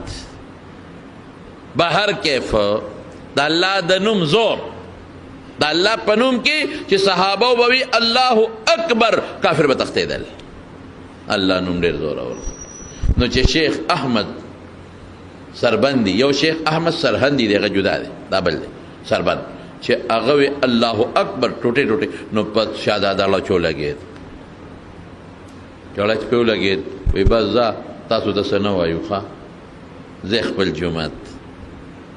به هر کیف د الله د نوم زور، د الله په نوم کې چې صحابه به وي الله اکبر کافر به تښتېدل. الله نوم ډېر زورور. نو چې شیخ احمد سربندي، یو شیخ احمد سرهندي دی هغه جدا دی، دا بل دی سربند، چې هغه وي الله اکبر ټوټې ټوټې، نو په شهادت الله چو لګېد، چوړه چې پې ولګېد وایي بس ځه تاسو ته څه نه وایو ښه ځئ خپل جومات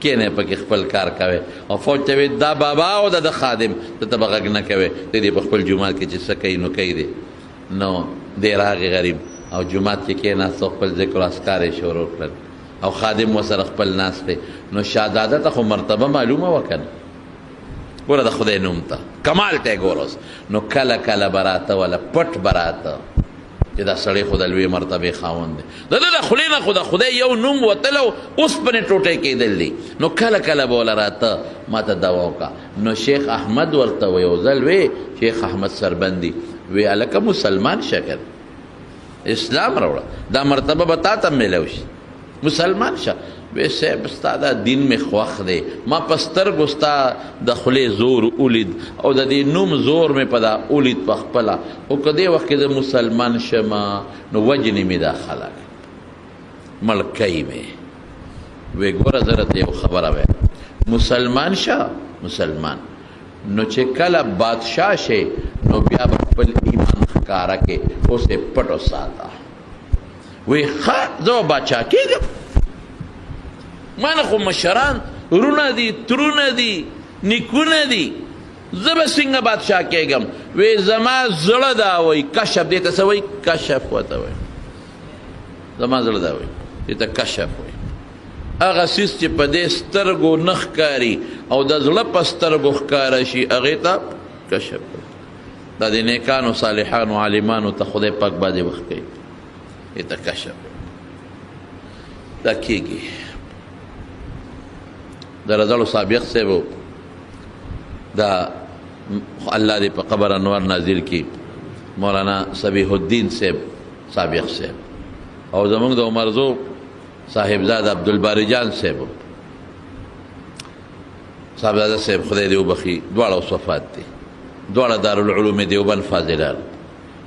کینې پکې خپل کار کوئ. او فوج ته وایي دا بابا او دا د خادم ته ته به غږ نه کوئ، دی دې په خپل جومات کې چې څه کوي نو کوي دی. نو دی راغی غریب او جومات کې کېناست او خپل ذکر اذکار یې شروع کړل او خادم ورسره خپل ناست دی. نو شهادت ته خو مرتبه معلومه وه که نه، ګوره د خدای نوم ته کمال ته یې ګوره اوس. نو کله کله به راته ولا پټ به راته چې دا سړی خو د لوی مرتبې خاوند دی، د ده د خولې نه خو د خدای یو نوم وتلی او اوسپنې ټوټې کېدل دي. نو کله کله به وله راته ما ته دوا وکړه. نو شیخ احمد ورته و یو ځل وی شیخ احمد سربندي وی هلکه مسلمان شه که اسلام راوړه، دا مرتبه به تا ته میلو شي، مسلمان شه. وی صاحب ستا دا دین مې خوښ دی، ما په سترګو ستا د خولې زور ولید او د دې نوم زور مې په دا ولید په خپله، خو که دې وخت کې زه مسلمان شمه نو وجنې مې دا خلک مړکوي مې. وی ګوره زه راته یو خبره وایم، مسلمان شه مسلمان، نو چې کله بادشاه شې نو بیا به خپل ایمان ښکاره کې اوس یې پټ وساته وی ښه زه به باچا کېږم ما نه خو مشران رونه دي ترونه دي نیکونه دي زه به څنګه بادشاه کېږم وی زما زړه دا وایي کشف دې ته څه وایي کشف ورته وایي زما زړه دا وایي دې ته کشف وایي هغه څیز چې په دې سترګو نه ښکاري او د زړه په سترګو ښکاره شي هغې ته کشف وایي دا د نیکانو صالحانو عالمانو ته خدای پاک باندې وخت کوي دې ته کشف دا کېږي د رضالو سابق صاحب دا الله دې په قبر انوار نازل کی مولانا صبیح الدین صاحب سابق صاحب او زمونږ د عمرزو صاحبزاد عبدالباری جان صاحب صاحبزاده صاحب خدای دې وبخي دواړه اوس وفات دي دواړه دارالعلوم دیوبند فاضلان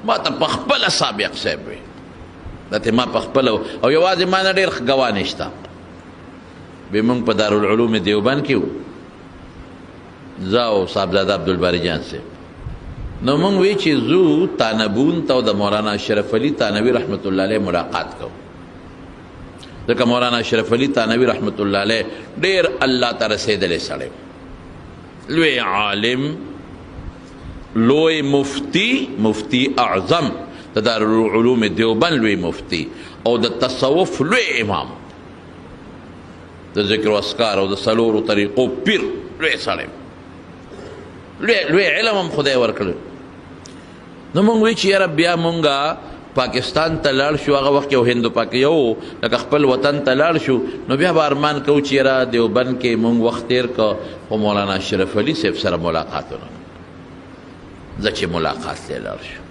ما ته په خپله سابق صاحب وي دته ما په خپله او یوازې ما نه ډېر ګواه نشته به مونږ په دارالعلوم دیوبند کې وو زه او صاحبزاده عبدالباری جان صاحب نو مونږ وی چې زو تانبون ته د مولانا اشرف علي تانوي رحمت الله علیه ملاقات کوو ځکه مولانا اشرف علي تانوي رحمت الله علیه ډېر الله ته رسېدلی سړی لوی عالم لوی مفتی اعظم د دارالعلوم دیوبند لوی مفتی او د تصوف لوی امام د ذکر و اذکار او د څلورو طریقو پیر لوی سړی لوی علم هم خدای ورکړی نو مونږ وی چې یاره بیا مونږه پاکستان ته لاړ شو هغه وخت یو هندو پاک یو لکه خپل وطن ته لاړ شو نو بیا به ارمان کوو چې یاره دیوبند کې مونږ وخت تیر که خو مولانا اشرف علي صاحب سره ملاقات ونه زه چې ملاقات ته لاړ شو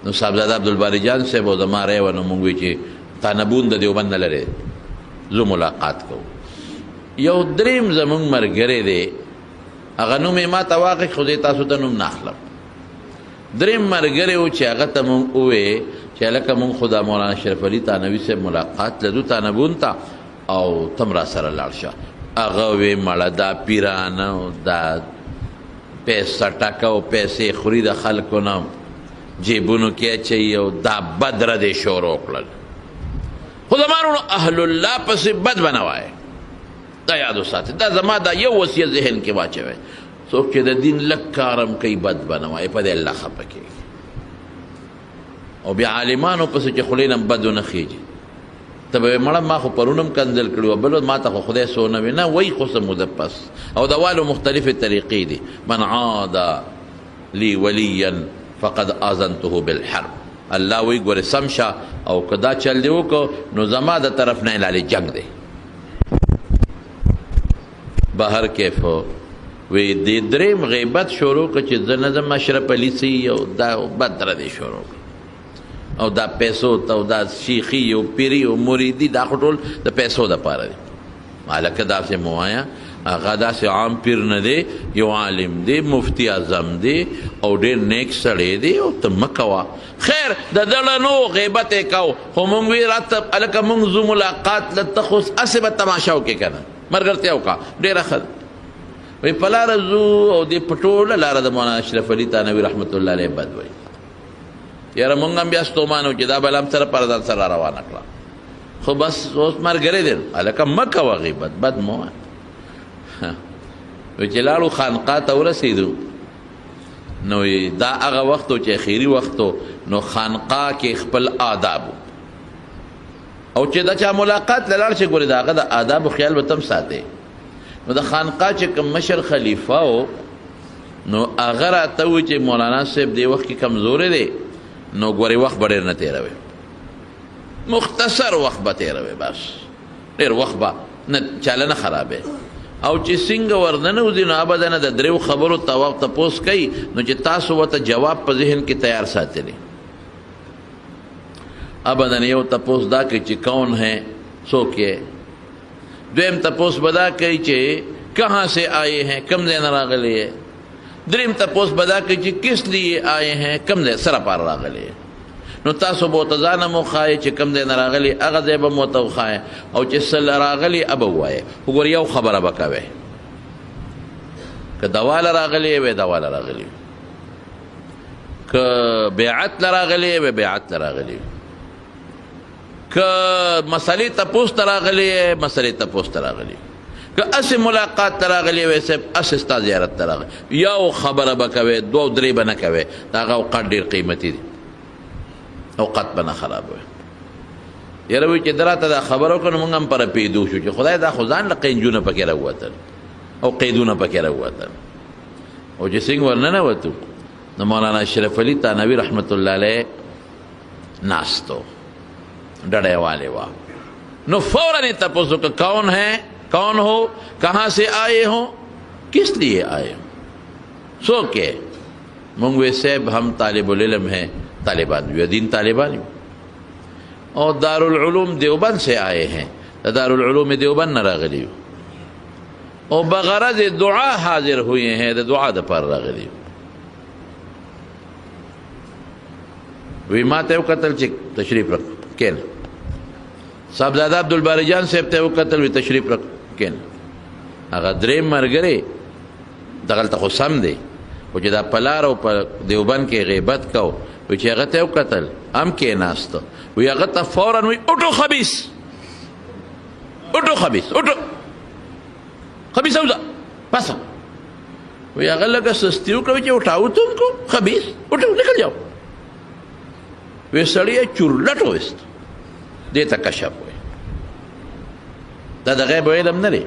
نو صاحبزاده عبدالباری جان صاحب او زما رای وه نو مونږ وی چې تانبون د دیوبند نه لرې زه ملاقات کوو یو دریم زمونږ ملګری دی هغه نوم یې ما ته واقع خو دې تاسو ته نوم نه اخلم دریم ملګری و چې هغه ته مونږ ووې چې هلکه مونږ خو د مولانا اشرف علي تانوي صاحب ملاقات لرو تانبون ته او تم را سره لاړ شه هغه وې مړه دا پیرانه دا پیسه ټکه او پیسې خوري د خلکو نه جیبونو کې اچوي او دا بد ردې شروع کړل خو زما وروڼو اهل الله پسې بد به نه وایې دا یاد وساتئ دا زما دا یو وصیت ذهن کې واچوئ څوک چې د دین لږ کارم کوي بد به نه وایي په دې الله خفه کېږي او بیا عالمانو پسې چې خولې نه بد ونه خیږي ته به مړه ما خو پرون هم کنځل کړي وه بل ما ته خو خدای سونه وي نه وایي خو څه موده پس او د والو مختلفې طریقې دي من عاد لي ولیا فقد آذنته بالحرب الله وی ګوره سم شه او که دا چل دی وکړو نو زما د طرف نه لالې جنگ دی بهر کیف وی دې دریم غیبت شروع کړه چې زه نه ځم اشرف علي سي او دا بد ردې شروع کړه او دا پیسو ته او دا شیخي او پیري او مریدي دا خو ټول د پیسو دپاره دي هلکه داسې مه وایه هغه داسې عام پیر نه دی یو عالم دی مفتی اعظم دی او ډېر نیک سړی دی او ته مه کوه خیر د دړه نو غیبت یې کو خو مونږ وی راته هلکه مونږ زو ملاقات لته خو هسې به تماشا وکړې که نه ملګرتیا وکړه ډېره ښه ده وی په لاره ځو او دې په ټوله لاره د مولانا اشرف علي تانوي رحمت الله علیه بد وایي یاره مونږ هم بیا ستومانو چې دا بل هم سره پر ځان سره روانه کړه خو بس اوس ملګری دی هلکه مه کوه غیبت بد مه وایه وی چې لاړو خانقاه ته ورسېدو نو دا هغه وخت و چې اخري وخت و نو خانقاه کې خپل آداب او چې دا چا ملاقات له لاړ شي ګورې د هغه د آدابو خیال به تم ساتې نو د خانقاه چې کوم مشر خلیفه و نو هغه راته ووایي چې مولانا صاحب دې وخت کې کمزوری دی نو ګورې وخت به ډېر نه تېروي مختصر وخت به تېروي بس ډېر وخت به نه چاله نه خرابې او چې څنګه ورننوځي نو ابدا نه د دریو خبرو تپوس کوي نو چې تاسو ورته جواب په ذهن کې تیار ساتلی ابدا یو تپوس دا کوي چې کون ہے څوک یې دویم تپوس به دا کوي چې کہاں سے آئے ہیں کم ځای نه راغلی یې دریم تپوس به دا کوي چې کس لیے آئے ہیں کم ځای سره پار راغلی یې نو تاسو به ورته ځان هم وښایئ چې کوم ځای نه راغلي هغه ځای به م ورته وښایئ او چې څه راغلي به ووایئ خو ګوره یو خبره به کوئ که دواله راغلې وی دواله راغلې که بیعت لراغلی وی بیعت لراغلی که مسئلې تپوس تراغلی مسئلې تپوس تراغلی که اسی ملاقات تراغلی وی صاحب اسی ستا زیارت تراغلی یو خبره به کوي دو درې به نه کوي د هغه اوقات ډېر قیمتي دي اوقات به نه خرابوي یاره وایي چې ده راته دا خبره وکړه نو موږ هم پره پیدو شو چې خدای دا خو ځان له قینجونه پکې راووتل او قیدونه پکې راووتل او چې څنګه ورننوتو نو مولانا اشرف علي تانوي رحمت الله علیه ناستو ڈڑے والے وا نو فوراً تپوسو کہ کون ہے کون ہو کہاں سے آئے ہو کس لیے آئے ہو سو کہ منگوے صاحب ہم طالب العلم ہیں طالبان بھی دین طالبان اور دارالعلوم دیوبند سے آئے ہیں دارالعلوم دیوبند نہ راغلی اور بغرض دعا حاضر ہوئے ہیں دعا د پر راغلی وی ما ته وکتل چې تشریف رک کین صاحبزاده عبدالباری جان صاحب ته وکتل وی تشریف رک کین هغه درې مرګري دغلته خو سم دی او چې دا پلار او په دیوبند کې غیبت کو وی چې هغه ته وکتل هم کې ناست وی هغه ته فورا وی اٹو خبیث اٹو خبیث اٹو خبیث اوزا پاسا وی هغه لکه سستی وکړه چې اٹھاو تم کو خبیث اٹھو نکل جاؤ وی سړی چورلټ وست دې ته کشف وی دا د غیب علم نه دی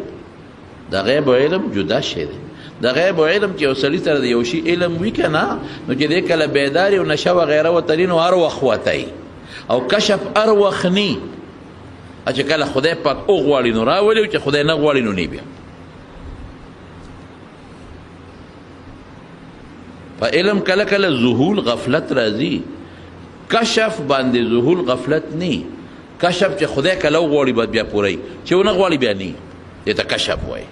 د غیب علم جدا شی دی د غیب علم چې یو سړي سره د یو شي علم وي که نه نو چې دی کله بیداري او نشه وغیره وتلي نو هر وخت وتی او کشف هر وخت نی چې کله خدای پاک وغواړي نو راولي او چې خدای نه غواړي نو نی بیا په علم کله کله ذهول غفلت راځي کشف باندې ذهول غفلت نی کشف چې خدای کله وغواړي باید بیا پوره چې ونه غواړي بیا نی دې ته کشف وایي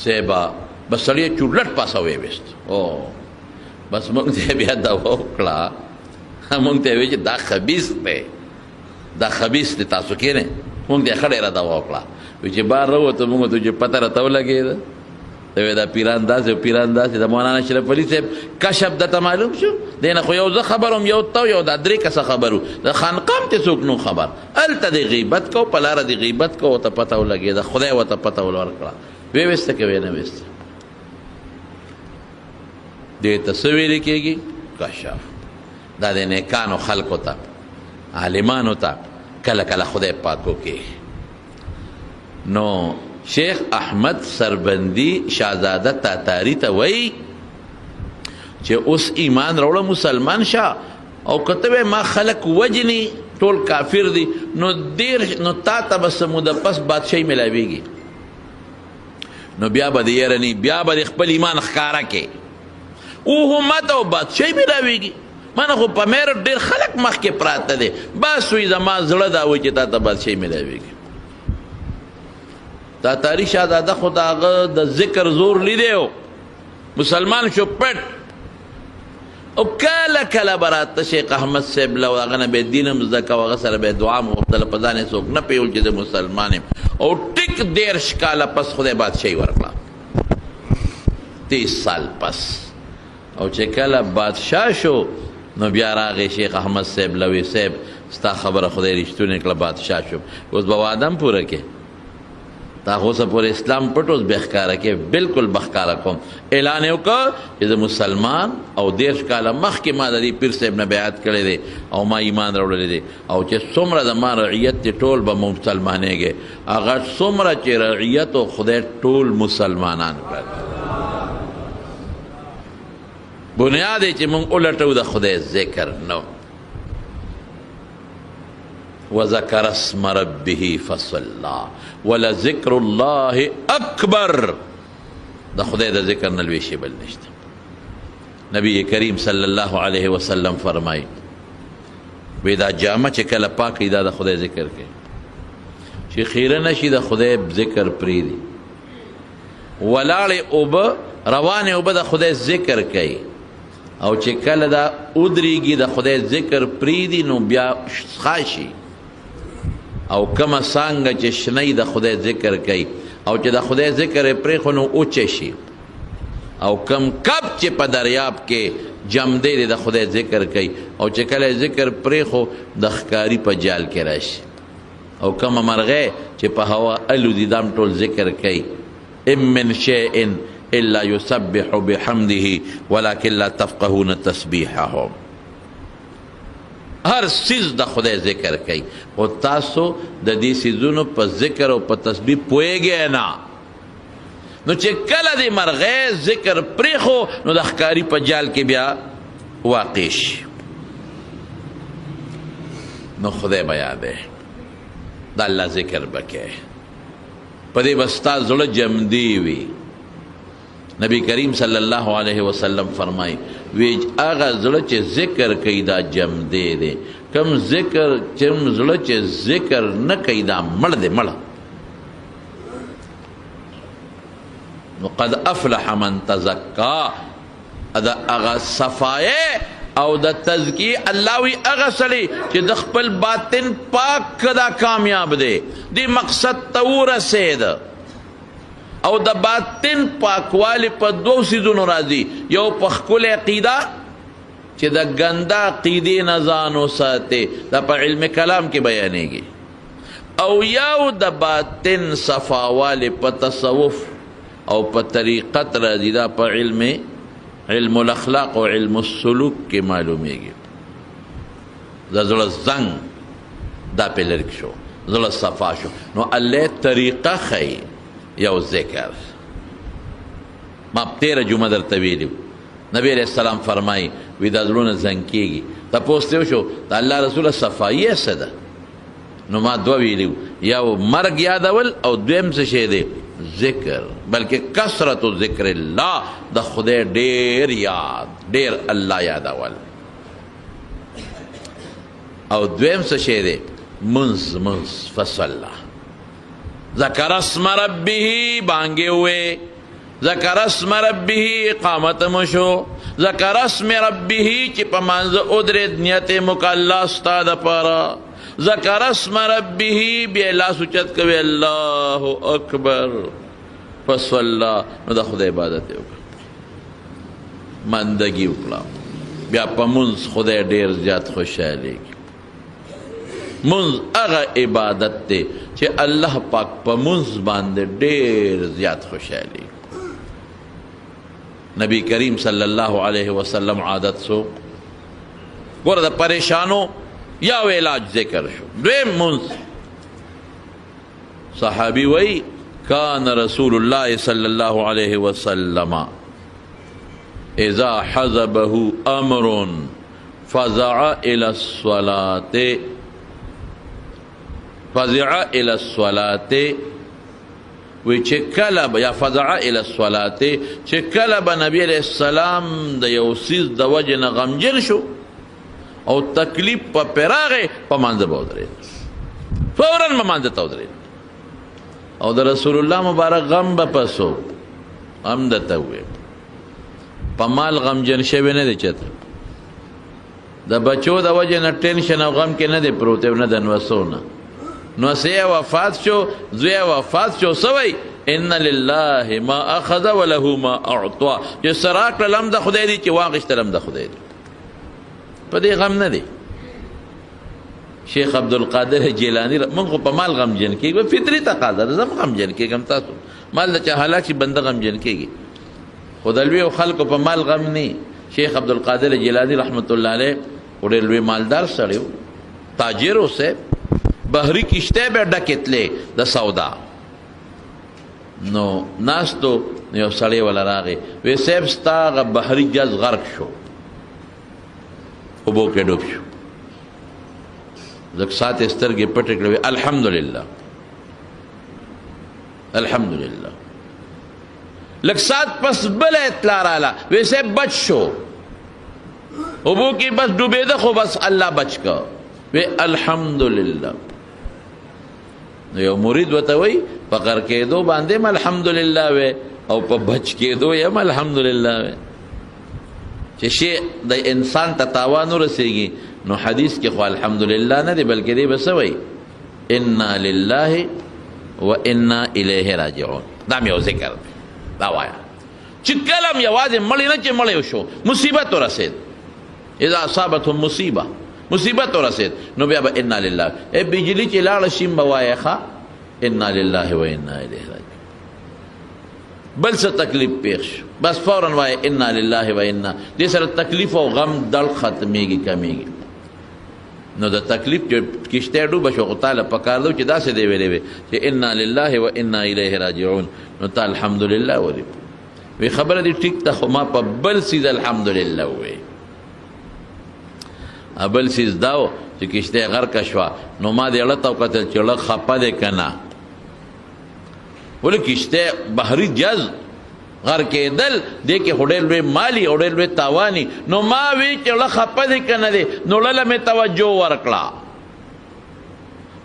سیبا بس سړی چورلټ پاسه ویوست او بس موږ ته بیا دوا وکړه موږ ته وایي چې دا خبیث دی دا خبیث دی تاسو کې نه موږ ته ښه ډېره دوا وکړه وایي چې بار راووتو موږ ته چې پته راته ولګېده دا پیران داسې او پیران داسې د مولانا اشرف علي صاحب کشف درته معلوم شو دی نه خو یو زه خبر وم یو ته یو دا درې کسه خبر وو د خانقاه هم ته څوک نو خبر هلته د غیبت کو په لاره د غیبت کو ورته پته ولګېده خدای ورته پته ورکړه ویې ویسته که ویې نه ویسته دې ته څه ویلې کېږي کشف دا د نیکانو خلکو ته عالمانو ته کله کله خدای پاک وکړي نو شیخ احمد سربندی شاهزاده تاتاری ته وایي چې اوس ایمان راوړه مسلمان شه او کته ما خلق وجني ټول کافر دي نو دیر نو تا ته بس موده پس بادشاہي ملاویږي نو بیا به د یرنی بیا به خپل ایمان ښکارا کې او هم ته بادشاہي ملاویږي مانه خو په مېر ډېر خلق مخکې پراته دي بس وي زما زړه دا وایي چې تا ته بادشاہي ملاویږي دا تاریخ شاهزاده خو د هغه د ذکر زور لیدی مسلمان شو پټ او کله کله به راته شیخ احمد صاحب له هغه نه به دین هم زده کوه هغه سره به دعا مو غوښتله په ځان یې څوک نه پوهېدل چې زه مسلمان یم او ټیک 13 کاله پس خدای بادشاهي ورکړه 30 سال پس او چې کله بادشاه شو نو بیا راغی شیخ احمد صاحب له وی صاحب ستا خبره خدای رښتونې کړه بادشاه شو اوس به واده هم پوره کې تا خو اوسه پورې اسلام پټ اوس بیا ښکاره کې بالکل به ښکاره کوم اعلان یې وکړه چې زه مسلمان او 13 کاله مخکې ما د دې پیر صاحب نه بیعت کړی دی او ما ایمان راوړلی دی او چې څومره زما رعیت دی ټول به مسلمانېږي هغه څومره چې رعیت او خدای ټول مسلمانان کړل بنیاد یې چې موږ ولټو د خدای ذکر نو وذكر اسم ربه فصلى ولذكر الله اکبر د خدای د ذکر نه لوی شی بل نشته نبی کریم صلی الله علیه وسلم فرمایي وی دا جامه چې کله پاکي دا د خدای ذکر کوي چې خیره نشي د خدای ذکر پرېږدي ولاړې اوبه روانې اوبه د خدای ذکر کوي او چې کله دا ودرېږي د خدای ذکر پرېږدي نو بیا خاشي او کما څنګه چې شنی د خدای ذکر کوي او چې د خدای ذکر یې پرېښو نو اوچه شي او کم کب چې په دریاب کې جمدی دی د خدای ذکر کوي او چې کله ذکر پرېښو د ښکاري په جال کې راشي او کومه مرغۍ چې په هوا الوزي دا هم ټول ذکر کوي ان من شیء الا یسبح بحمده ولکن لا تفقهون تسبیحهم هر سیز د خدای ذکر کوي خو تاسو د دې سیزونو په ذکر او په تسبیح پوهیږئ نه نو چې کله د مرغۍ ذکر پرېښو نو د ښکاري په جال کې بیا واقع شي نو خدای به یادی د الله ذکر به کوې په دې به ستا زړه جمدی وي نبی کریم صلی الله علیه وسلم فرمایي وی هغه زړه چې ذکر کوي دا جمدی دی کم زړه چې ذکر نه کوي دا مړ دی مړ نو قد افلح من تزکا دا اغا صفایه او د تزکی الله وی اغا سړی چې د خپل باطن پاک کدا کامیاب دی دی مقصد ته ورسید او د باطن پاکوالی په دوه سیزونو راځي یو په ښکلې عقیده چې د ګنده عقیدې نه ځان وساتې دا په علم کلام کې بیانېږي او یو د باطن صفاوالی په تصوف او په طریقت راځي دا په علم الاخلاق او علم السلوک کې معلومیږي د زړه زنګ دا پې لرې شو زړه صفا شو نو الله طریقه ښیي یو ذکر ما تیره جمعه درته ویلي نبی علیہ السلام فرمایي وی دا زړونه زنګ کېږي تپوس ترې وشو د الله رسوله صفایي څه ده نو ما دوه ویلي یو مرګ یادول او دویم څه شی دی ذکر بلکې کثرت ذکر الله د خدای ډیر یاد ډیر الله یادول او دویم څه شی دی منز فصلا ذکر اسم ربه بانگے ہوئے ذکر اسم ربه اقامت مشو ذکر اسم ربه چی پا منز ادرد نیت مکاللہ استاد پارا ذکر اسم ربه بی اللہ سوچت کوئی اللہ اکبر فصلا نو دا خدا عبادت ہوگا مندگی اکلا بیا پا منز خدا دیر زیاد خوشحالی کی منز اغا عبادت تے چه اللہ پاک پا منز باندے دیر زیاد خوشحالی نبی کریم صلی اللہ علیہ وسلم عادت سو گورا دا پریشانو یا و علاج ذکر شو دویم منز صحابی وی کان رسول اللہ صلی اللہ علیہ وسلم اذا حضبه امر فزع الى الصلاة فزع الى الصلاة وی چه کلب یا فزع الى الصلاة چه کلب نبی علیہ السلام دا یوسیز دا وجن غمجن شو او تکلیف پا پراغه پا منزه با ادرید فوراً پا منزه تا ادرید او دا رسول اللہ مبارک غم با پسو غم دا تاوی پا مال غمجن شوی نده چطر دا بچو دا وجن ٹینشن او غم که نده پروتیو نده نوسو نه نوسیه وفات شو زویه وفات شو سوی ان لله ما اخذ وله ما اعطا جو سراک لم دا خدای دی چی واقشت لم دا خدای دی پا دی غم ندی شیخ عبدالقادر جیلانی من خو پا مال غم جن کی فطری تقاضا زم غم جن کی گم تاسو مال دا چا حالاک شی بنده غم جن کی خودلوی و خلق پا مال غم نی شیخ عبدالقادر جیلانی رحمت اللہ علیہ خودلوی مالدار سڑیو تاجرو سے بحری کشتے بے ڈکتلے دا سودا نو ناستو یو سڑی والا راغی وی سیب ستا غا بحری جز غرق شو خوبو کے ڈوب شو زک سات استرگی پٹک لوی الحمدللہ الحمدللہ لک سات پس بل اطلاع رالا وی سیب بچ شو خوبو کی بس ڈوبے دا خو بس اللہ بچ کا وی الحمدللہ یو مرید وتوی فقر کېدو باندې الحمدلله وې او په بچ کېدو یم الحمدلله وې چې شی د انسان ته تاوان ورسیږي نو حدیث کې خو الحمدلله نه دی بلکې دی بسوي انا لله و انا الیه راجعون دا یو ذکر دا وایا چې کله هم یوازې مړی نه چې مړی شو مصیبت ورسېد اذا اصابتهم مصیبه مصیبت ورسېد نو بیا به انا لله بجلی چې لاړه شي به وایې ښه انا لله و انا الیه راجعون بل څه تکلیف پیښ شو بس فوراً وایې انا لله و انا دې سره تکلیف او غم دل ختمیږي کمیږي نو د تکلیف چې کشته ډوبه شو خو تعالی پکار دو چې داسې دی ویلې وي چې انا لله و انا الیه راجعون نو تا الحمدلله ولی وی خبره دې ټیک ته خو ما په بل سیز الحمدلله وی بل سیز داو چې کشته غرقه شوه نو ما دې اړه ته وکتل چې اړه خفه دی که نه ولې کشته بحري جز غر کېدل دې کې خو ډېر لوی مالي او ډېر لوی تاواني نو ما وی چې اړه خفه دی که نه دی نو اړه مې توجه ورکړه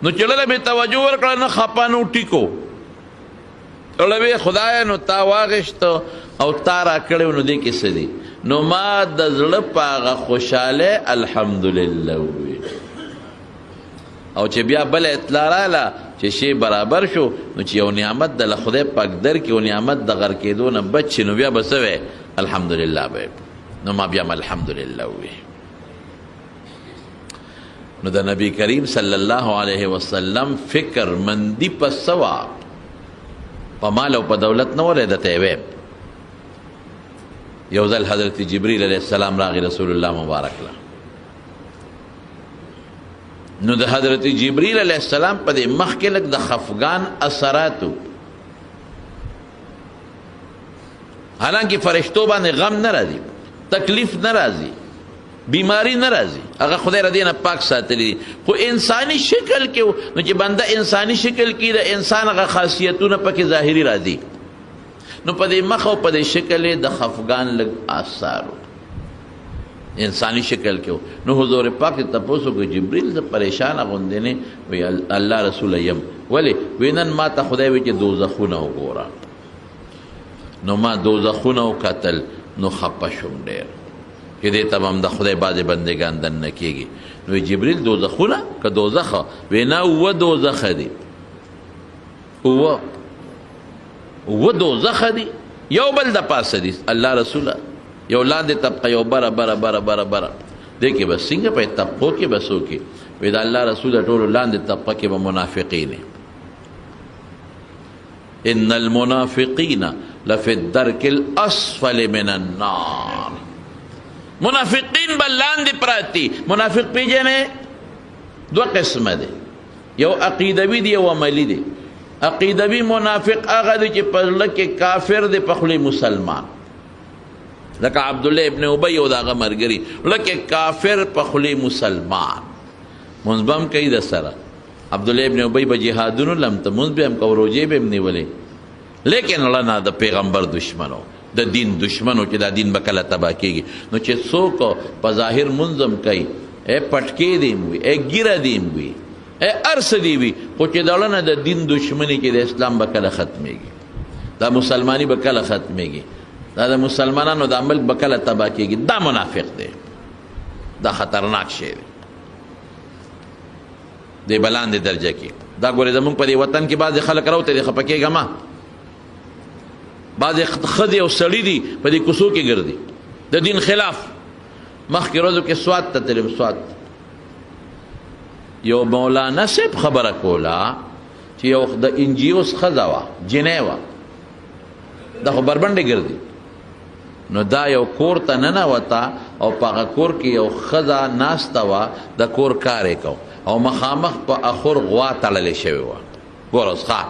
نو چې اړه مې توجه ورکړه نه خفه نو ټیکو اړه وی خدایه نو تا واغېشته او تا راکړی نو دې کې څه دی نو ما د زړه په هغه خوشحالی الحمدلله ووی او چې بیا بله اطلاع راله چې شی برابر شو نو چې یو نعمت د له خدای پاک در کې یو نعمت د غر کېدو نه بچ شي نو بیا به څه وی الحمدلله به نو ما بیا هم الحمدلله ووی نو د نبی کریم صلی الله علیه وسلم فکر مندی په سوا په مال او په دولت نه ولېدته یې وی یو ځل حضرت جبریل علیه السلام راغی رسول الله مبارک له نو د حضرت جبریل علیه السلام په دې مخ کې لږ د خفګان اثراتو حالانکه فرشتو باندې غم نه راځي تکلیف نه راځي بیماری نه راځي هغه خدای را دې نه پاک ساتلی خو انساني شکل کې نو چې بنده انساني شکل کې د انسان هغه خاصیتونه پکې ظاهري راځي نو په دې مخ او په دې شکل د خفګان لږ آثار انساني شکل کې نو حضور پاک تاسو کو جبريل ز پریشان غوندې نه وی الله رسول یم ولی وینن ما ته خدای وی چې دوزخونه وګوره نو ما دوزخونه وکتل نو خپه شوم ډېر چې دې تمام د خدای باندې بندگان دنه کېږي نو جبريل دوزخونه که دوزخ وینا و دوزخ دي و دوزخ دي یو بل د پاسه دي الله رسوله یو لاندې طبقه یو بره بره بره بره بره دې کې به څنګه په طبقو کې به څوک وي د الله رسوله ټولو لاندې طبقه کې به منافقین ان المنافقین لفی الدرک الاسفل من النار منافقین به لاندې پراتی منافق پیژنې دوه قسمه دي یو عقیدوي دی یو عملی دی عقیدوي منافق هغه دی چې په زړه کې کافر دی په خوله مسلمان لکه عبدالله ابن ابی او داغه مرګري لکه کافر په خوله مسلمان منځبم کوي د سره عبدالله ابن ابی به جهادونو لم ته منځ به هم کو روجې به هم نیولې لیکن الله د پیغمبر دشمنو د دین دشمنو چې دا دین به کله تباه کېږي نو چې څوک په ظاهر منظم کوي پټکې دیم وي ګیره دیم وي ارس دی وي خو چې دړه نه د دین دشمني کې د اسلام به کله ختمېږي دا مسلمانی به کله ختمېږي دا د مسلمانانو د عمل به کله تباه کېږي دا منافق دی دا خطرناک شی دی دی بلاندې درجه کې دا ګورې زمونږ په دې وطن کې بعضې خلک راوته دي خفه کېږه ما بعضې ښځې او سړي دي په دې کوڅو کې ګرځي د دین خلاف مخکې ورځو کې سوات ته تلم سوات یو مولانا صاحب خبره کوله چې یو د انجیوس ښځه وه جنۍ وه دا خو بربنډې ګرځي نو دا یو کور ته ننوته او په هغه کور کې یو ښځه ناسته وه د کور کار یې کو او مخامخ په اخور غوا تړلې شوې وه ګوره اوس ښه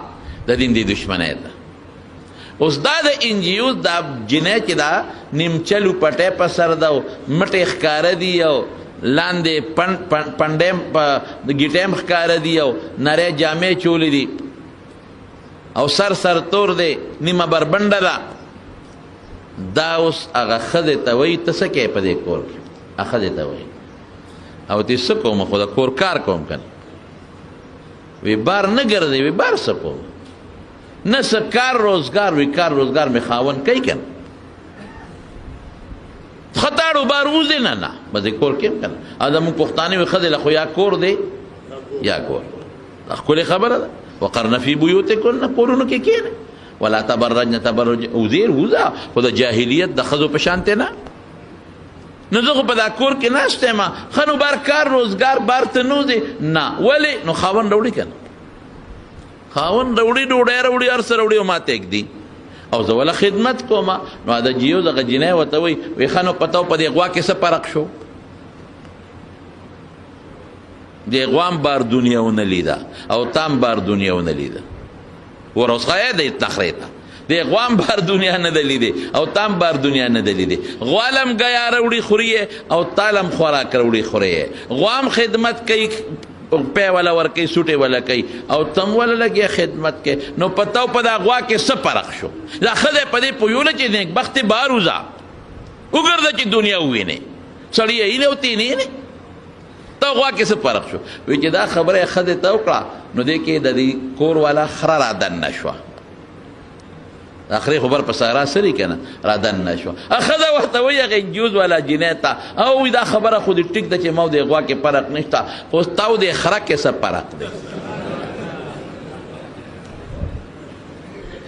د دین دی دشمنۍ ده اوس دا د انجیوس دا جنۍ چې دا نیمچلو پټی په سر ده او مټې ښکاره دي او لاندې پنډیم په ګیټیم ښکاره دي او نری جامې چولې دي او سر تور دی نیمه بربنډه ده دا اوس هغه ښځې ته وایي ته څه کوې په دې کور کې هغه ښځې ته وایي او ته څه کوم خو د کور کار کوم که نه وی بار نه ګرځې وی بار څه کوم نه څه کار روزګار وی کار روزګار مې خاوند کوي که نه خطاړو بار وځې نه نه به دې کور کې هم که نه او زمونږ پښتانه وي ښځې له خو یا کور دی یا کور دا ښکلې خبره ده وقرن فی بیوتکن کورونو کې کښېنئ ولا تبرجن تبرج وزیر وزا خو د جاهلیت د ښځو په شانتې نه. نو زه خو په دا کور کې ناست یم، ښه نو بار کار روزګار بار ته نه ځې، نه. ولې؟ نو خاوند راوړي که نه؟ خاوند راوړي، ډوډۍ راوړي، هر څه راوړي او ما ته ږدي او زه وله خدمت کوم. نو د جیو دغه جنۍ ورته وایي وایي ښه نو پته په دې غوا کې څه فرق شو؟ دې غوا هم بار دنیا ونه لیده او تا هم بار دنیا ونه لیده. ور اوس ښایه دی تخرې ته دې غوا هم بار دنیا نه ده لیدې او تا هم بار دنیا نه ده لیدې. غوا هم ګیا راوړي خوري او تا هم خوراک راوړي خوري. غوا هم خدمت کوي، پی والا ورکوي، سوټې والا کوي او تم والا لګیا خدمت کوي. نو پته په دا غوا کې څه فرق شو؟ دا ښه دی په دې پوهېوله چې نیکبختې بار وځه وګرځه چې دنیا ووینې، سړی یې هیلې او ته یې نه ته غوا کې څه فرق شو؟ وایي چې دا خبره یې ښځې ته وکړه نو دې کې د دې کور والا خره رادننه شوه. اخري خبر په سارا سری کنه رادننه شوه. ښځه ورته وایي هغې جوز والا جنۍ ته او وایي دا خبره خو دې ټیک ده چې ما او دې غوا کې فرق نشته، خو ستا او دې خره کې څه فرق دی؟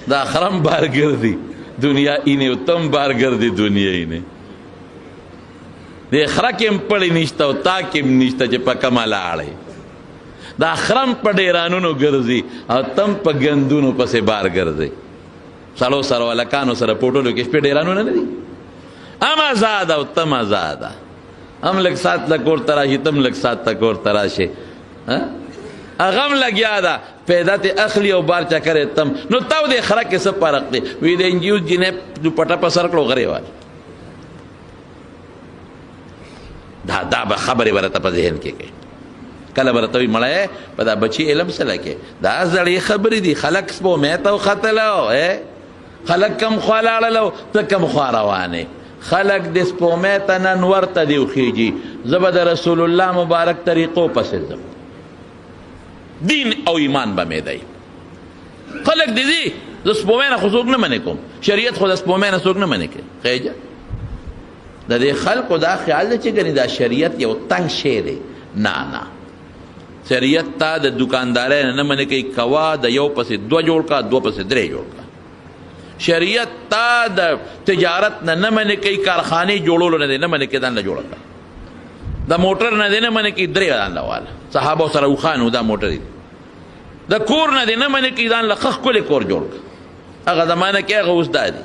دا خرم بار ګرځي دنیا اینې او تم بار ګرځي دنیا اینې. دې خره کې هم پړې نشته او تا کې هم نشته چې په کومه لاړې. دا خرم په ډیرانونو ګرځي او تم په ګندونو پسې بار ګرځي. سړو سره هلکانو سره پوټولو کې شپې ډیرانونه نه دي؟ هم آزاده او تم آزاده، هم لږ ساعت له کور ته راشي تم لږ ساعت ته کور ته راشي. هغه هم لګیا ده پیدا ته اخلي او بار چکر تم. نو تا او دې خره کې څه فرق دی؟ وی د انجیوز جنۍ دوپټه په سر کړو غرې وال. دا به خبرې به راته په ذهن کې کوي. کله به راته وایي مړی په دا بچي علم څه لکې دا زړې خبرې دي. خلک سپومې ته وختلو، خلک کم خوا لاړلو ته کم خوا روانې. خلک د سپومې ته نن ورته دي وخیږي. زه به د رسول الله مبارک طریقو پسې ځم، دین او ایمان به مې دی. خلک دې دي د سپومې نه خو څوک نه منې کوم، شریعت خو د سپومې نه څوک نه منې کوي. خیجه د دې خلکو دا خیال دی چې ګنې دا شریعت یو تنګ شی دی. نه، شریعت تا د دکاندارۍ نه منې کوي، کوا د یو پسې دوه جوړ کا، دوه پسې درې جوړ کا. شریعت تا د تجارت نه منې کوي، کارخانې جوړولو نه دی نه منې کوي ځان له جوړه کړه. د موټر نه دی نه منې کوي درې ځان له واله. صحابو سره وخانو دا موټر دی. د کور نه دی نه منې کوي ځان له ښه ښکلی کور جوړ کړه. هغه زمانه کې هغه اوس دا دی.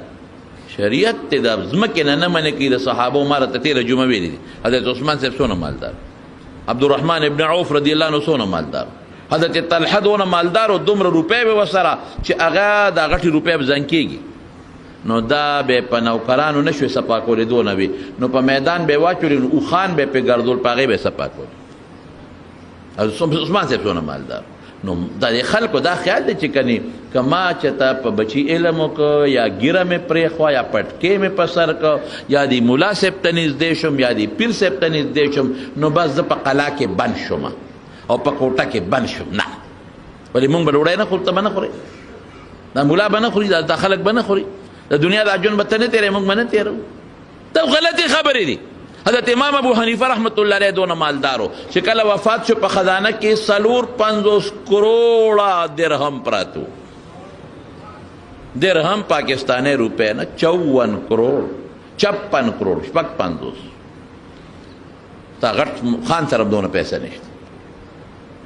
شریعت ته د ځمکې نه منې کوي. د صحابو ما راته تېره جمعه ویلي دي حضرت عثمان صاحب څونه مالدار، عبدالرحمن ابن عوف رضی الله عنه څونه مالدار، حضرت طلحه دونه مالدار او دومره روپۍ به ورسره چې هغه دا غټې روپۍ به زنګ کېږي. نو دا به په نوکرانو نه شوی صفا کولی، دونه وي. نو په میدان به یې واچولي نو اوښان به یې پرې ګرځول، په هغې به یې صفا کولی. عثمان صاحب څونه مالدار. نو دا د خلکو دا خیال دی چې کنی که ما چې ته په بچي علم وکړه یا ګیره مې پرېښوه یا پټکې مې په سر کړه یا د ملا صاحب ته نږدې شم یا د پیر صاحب ته نږدې شم نو بس زه په قلا کې بند شم او په کوټه کې بند شم. نه، ولې موږ به ډوډۍ نه خورو، ته به نه خورې، دا ملا به نه خوري، دا خلک به نه خوري، د دنیا دا ژوند به ته نه تېروې، موږ به نه تېرو. ته غلطې خبرې دي. حضرت امام ابو حنیفه رحمت الله علیه دونه مالدارو چې کله وفات شو په خزانه کې 450 کروڑه درهم پراتو. درهم پاکستانی روپے نه 54 کروڑ 56 کروڑ شپږ 50. تا غټ خان سره دونه پیسې نشته.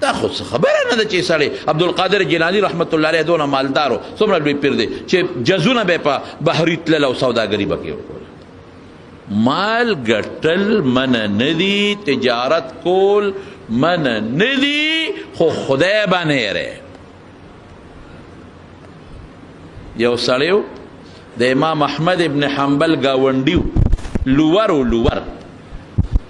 دا خو خبره نه ده چې سړی عبدالقادر جیلانی رحمت الله علیه دونه مالدارو څومره لوی پیر دی چې جزونه به په بحري تلل او سوداګري به کوي. مال ګټل منع نه دي، تجارت کول منع نه دي، خو خدای باندې یری. یو سړیو د امام احمد ابن حنبل ګاونډیو، لور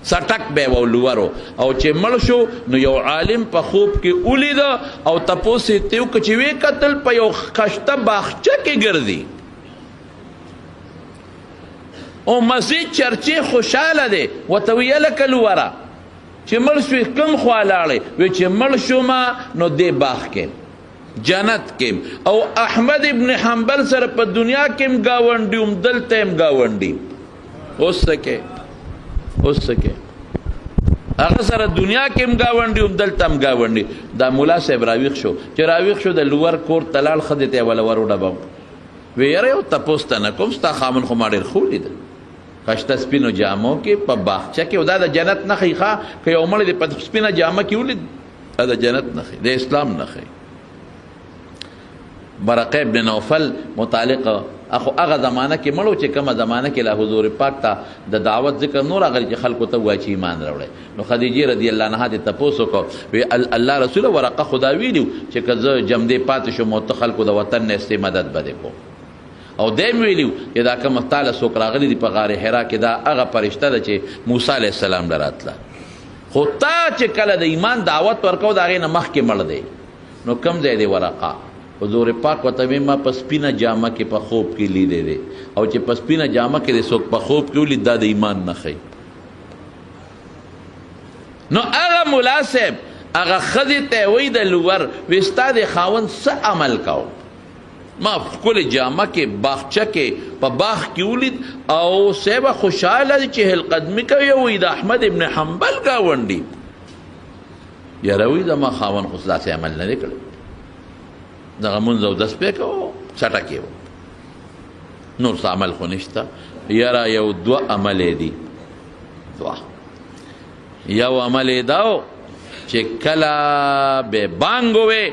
سټک به و لورو، او چې مړ شو نو یو عالم په خوب کې ولید او تپوس یې تیو که چې وی قتل په یو خشته باغچه کې ګرځي او مسجد چرچې خوشحاله دی. ورته ویې لکه لوره چې مړ شوې کوم خوا لاړې؟ وی چې مړ شومه نو دې باغ کې جنت کې. او احمد ابن حنبل سره په دنیا کې هم ګاونډي هم دلته هم ګاونډي. اوس څه کې هغه سره دنیا کې هم ګاونډي هم دلته هم ګاونډي. دا مولا صاحب راویښ شو، چې راویښ شو د لور کور ته لاړ، ښځې ته یې وله ور وډباو وی یاره یو تپوس ته نه کوم ستا خاوند خو ما ډېر ښه ولیده خشته سپینو جامو کې په باغچه کې او دا د جنت نښې ښه که یو مړی دې په سپینه جامه کې ولید دا د جنت نښې د اسلام نښې برقه ابن نوفل متعلق اخو هغه زمانه کې مړو چې کومه زمانه کې له حضور پاک ته د دعوت ذکر نور راغلی چې خلکو ته وایي چې ایمان راوړی نو خدیجې رضی الله عنها دې تپوس وکړو وی الله رسوله ورقه خدا ویلي چې که زه جمدې پاتې شم او ته خلکو د وطن نه استې مدد به دې کوم او دیم ویلي چې دا کومه تاله څوک راغلي دي په غار حرا کې دا هغه فرشته ده چې موسی علیه السلام له راتله خو تا چې کله د ایمان دعوت ورکو د هغې نه مخکې مړ دی نو کوم ځای دی ورقه حضور پاک ورته وی ما په سپینه جامه کې په خوب کې لیدی دی او چې په سپینه جامه کې دی څوک په خوب کې ولید دا د ایمان نښی نو هغه ملا صاحب هغه ښځې ته وایي د لور وی ستا د خاوند څه عمل کو ما ښکلې جامه کې باغچه کې په باغ کې ولید او صاحبه خوشحاله دی چې هلقدمي کوي وایي د احمد ابن حنبل ګاونډي یاره وایي زما خاوند خو داسې عمل نه دی کړی دغه مونځ او دس پې کوو چټکې و نور څه عمل خو نشته یاره یو دوه عمل دي دوه یو عمل یې دا و چې کله به بانګ ووې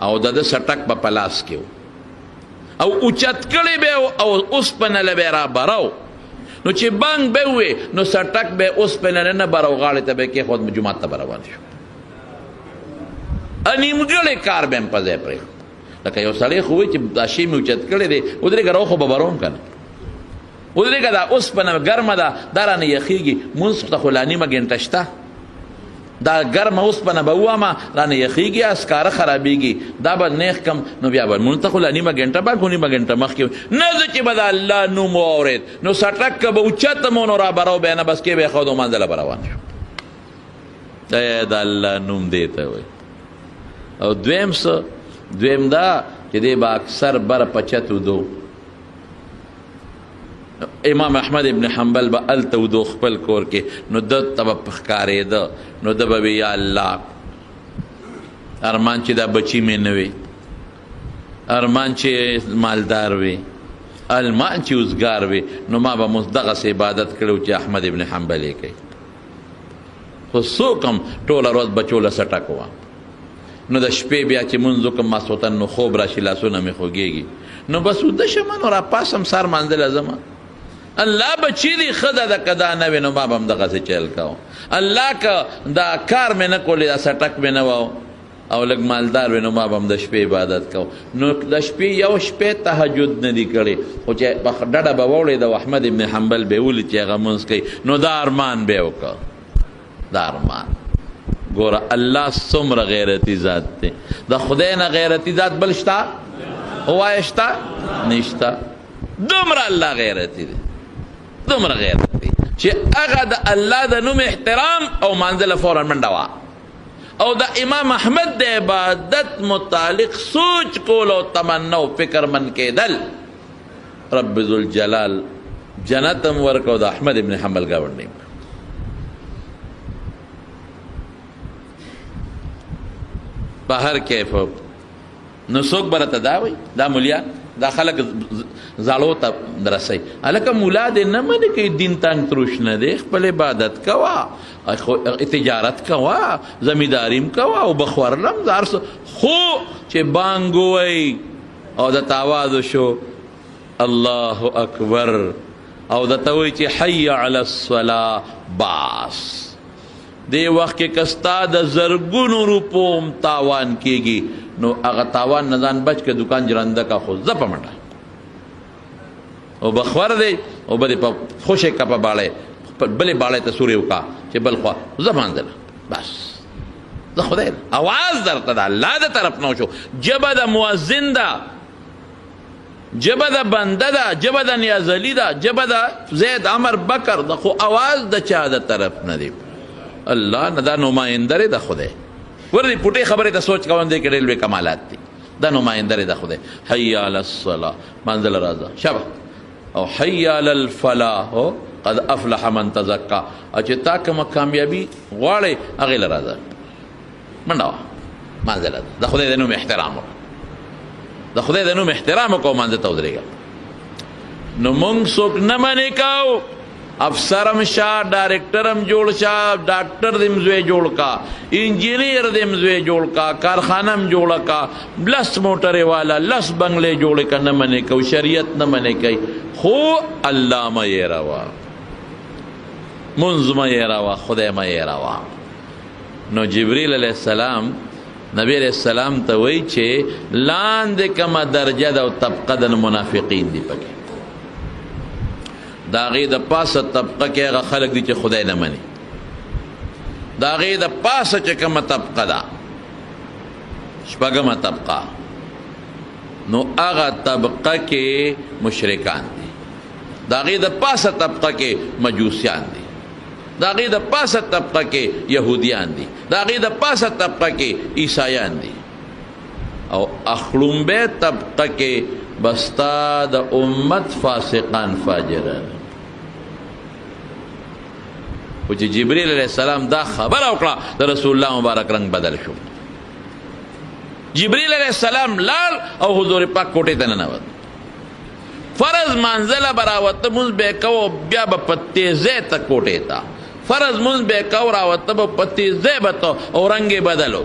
او د ده سټک به په لاس کې و او اوچت کړی به او اوسپنه له به را براو نو چې بانګ به ووې نو سټک به اوسپنه نه براو غاړې ته به کېښود جومات ته به روان شو نیمګړی کار به هم په ځای پرېښود لکه یو سړی خو وایي چې دا شی مې اوچت کړی دی ودرېږه راو خو به بروم که نه ودرېږه دا اوسپنه ګرمه ده دا رانه یخېږي مونځ ته خو لا نیمه ګنټه شته دا ګرمه اوسپنه به ووامه رانه یخېږي اسکاره خرابېږي دا به نیخ کم نو بیا به مونځ ته خو لا نیمه ګنټه بعد خو نیمه ګنټه مخکې نه زه چې به د الله نوم واورېد نو سټک که به اوچتم نو را براو بیا نه بس کې به یې ښود او منځله به روان شو د الله نوم دې ته وایي او دویم څه دویم دا چې دی به اکثر بره په چت ودو امام احمد ابن حنبل به هلته ودو خپل کور کې نو ده ته به ښکارېده نو ده به وي یا الله ارمان چې دا بچي مې نه وي ارمان چې مالدار وي ارمان چې اوزګار وي نو ما به مو دغسې عبادت کړی چې احمد ابن حنبل یې کوي خو څوک هم ټوله ورځ بچو له سټک وه نو د شپې بیا چې مونځ وکړم ماسخوتن نو خوب راشي لاسونه مې خوږېږي نو بس وده شمه نو راپاسم سهار مانځله ځمه الله بچي دي ښه ده که دا نه وي نو ما به هم دغسې چل کوم الله که دا کار مې نه کولی دا سټک مې نه و او لږ مالدار وي نو ما به هم د شپې عبادت کوم نو د شپې یو شپې تهجد نه دي کړی خو چې په ډډه به واوړېد او احمد ابن حنبل به یې ولید چې هغه مونځ کوي نو دا ارمان به یې وکړه دا ارمان ګوره الله څومره غیرتي ذات دی د خدای نه غیرتي ذات بل شته ووایه شته نشته دومره الله غیرتي دی دومره غیرتي چې هغه د الله د نوم احترام او مانځله فورا منډه وه او د امام احمد د عبادت متعلق سوچ کول او تمنا او فکرمند کېدل رب ذوالجلال جنت هم ورکړو د احمد ابن حنبل ګاونډی په هر کیف نو څوک به راته دا وایي دا مولیان دا خلک زړو ته رسوي هلکه ملا دې نه منې کوي دین تنګ تروش نه دی خپل عبادت کوه تجارت کوه زمینداریم کوه او بخورلم دا هر څه خو چې بانګ ووایي او درته آواز وشو الله اکبر او درته وایي چې حی علی الصلاة باس دی وخت کې کستا د زرګونو روپو تاوان کېږي نو هغه تاوان نه ځان بچ که دکان جرنده کا خو زه په منډه او بخور دی او بلې په خوشې کا په باړی بلې باړی ته سورې وکړه چې بل خوا زه مانځله بس زه خدای اواز درته د الله د طرف نه شو ژبه د مؤذن ده ژبه د بنده ده ژبه د نیازلي ده ژبه د زید عمر بکر ده خو اواز د چا د طرف نه دی الله نه دا نماینده دی د خدای ورې پټې خبرې ته سوچ کوم دی کې ډېر لوی کمالات دي دا نماینده دی د خدای حی علی الصلاة منزل راځه شبه او حی علی الفلاح قد افلح من تزکا او چې تا کومه کامیابي غواړې هغې له راځه منډه وه منزل د خدای د نوم احترام وکړه د خدای د نوم احترام وکړه او منځه ته ودرېږه نو مونږ څوک نه منې کوو افسرم شا ډایرکټرم جوړ شا ډاکټر دې مزوی جوړ کا انجینیر دې مزوی جوړ کا کارخانم جوړ کا لس موټرې والا لس بنگلې جوړ کا نه منې کوو شریعت نه منې کوي خو الله مه یېروه منځ مه یېروه خدای مه یېروه نو جبریل علیه السلام نبی علیہ السلام ته وایي چې لاندې کومه درجه ده او طبقه د منافقین دي پکې د هغې د پاسه طبقه کې هغه خلک دي چې خدای نه مني د هغې د پاسه چې کومه طبقه ده شپږمه طبقه نو هغه طبقه کې مشرکان دي د هغې د پاسه طبقه کې مجوسیان دي د هغې د پاسه طبقه کې یهودیان دي د هغې د پاسه طبقه کې عیسایان دي او اخلومبه طبقه کې بستا د امت فاسقان فاجران خو چې جبریل علیه السلام دا خبره وکړه د رسول الله مبارک رنګ بدل شو جبریل علیه السلام لاړ او حضور پاک کوټې ته ننوت فرض منزله براوته مونځ به کوو بیا به په تیزۍ ته کوټې ته فرض مونځ به کوو راوته به په تیزۍ به ته او رنګ یې بدلو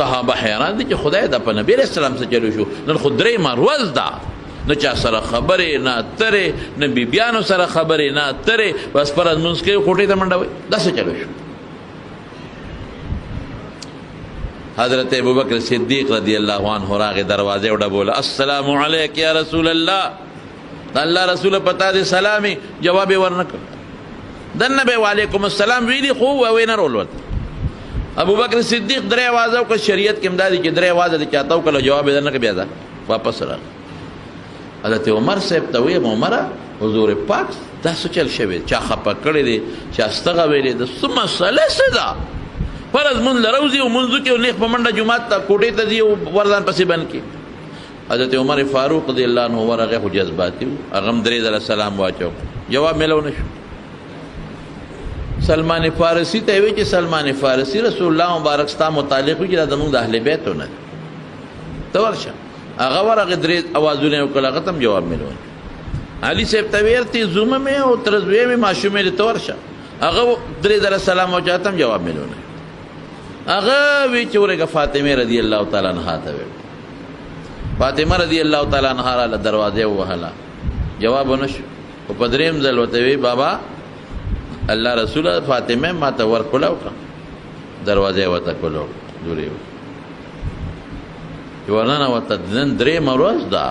صحابه حیران دي چې خدای دا په نبی علیه السلام څه چلو شو نن خو درېیمه ورځ ده نه چا سره خبرې نه اترې نه بیبیانو سره خبرې نه اترې بس فرض مونځ کوي کوټې ته منډه وایي دا څه چلو شو حضرت ابوبکر صدیق رضی الله عنه راغې دروازې وډبوله السلام علیک یا رسول الله د الله رسوله پتا دې سلامي جواب یې ورنه کړ دنه به وعلیکم السلام ویلي خو ووی نه رول ورته ابوبکر صدیق درې آوازه وکړه شریعت کې امدادي چې درې آوازه دې چاته وکړه جواب یې درنه کړ بیا ځه واپس راغی حضرت عمر صاحب ته ویم عمره حضور پاک دا څه چل شوی چا خفه کړی دی چا استغه ویلې ده څه مسله څه ده فرض مونځ له روزي او مونځو کې او نیغ په منډه جومات ته کوټې ته ځي او ورځان پسې بند کړي حضرت عمر فاروق رضی الله عنه ورغه خو جذباتي و هغه هم درې ځله سلام واچو جواب میلو نه شو سلمان فارسی ته وی چې سلمان فارسی رسول الله مبارک ستا متعلق وي چې دا زموږ د اهل بیتو نه ته ورشه هغه ورغه درې اوازونه وکړه هغه ته جواب میلو علي صاحب ته ویرتي زومه مې او ترزوی مې ماشومې ته ورشه هغه درې ځله سلام واچاته جواب میلو نه هغه وی چې ورګه فاطمه رضی الله تعالی عنها ته وی فاطمه رضی الله تعالی عنها را دروازه وهله جواب ونشو او په دریم ځل وته وی بابا الله رسول فاطمه ما ته ورکوله وکړه دروازه وته کولو دوری ورننه وته نن درې مروز دا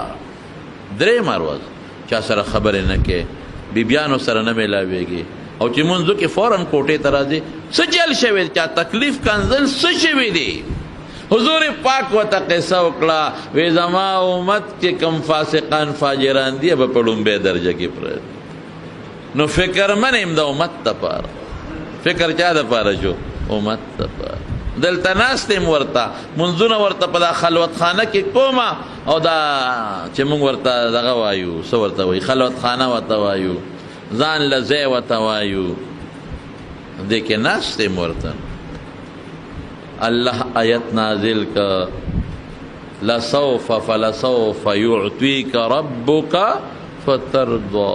درې مروز چا سره خبرې نه کې بیبیانو سره نه ملاویږي او چې منځو کې فوراً کوټې ته راځي څه چل شوی چا تکلیف کنزل څه شوی دی حضور پاک ورته قصه وکړه وی زما امت کې کم فاسقان فاجران دي به په لومبۍ درجه کې پرته نو فکر من ام د امت دپاره فکر چا دپاره شو امت دپاره دلته ناست یم ورته منځونه ورته په دا خلوت خانه کې کومه او دا چې موږ ورته دغه وایو څه ورته وایي خلوت خانه ورته وایو ځان له ځای ورته وایو دې کې ناست یم ورته الله آیت نازل که لسوف فلسوف یعطیک ربک فترضا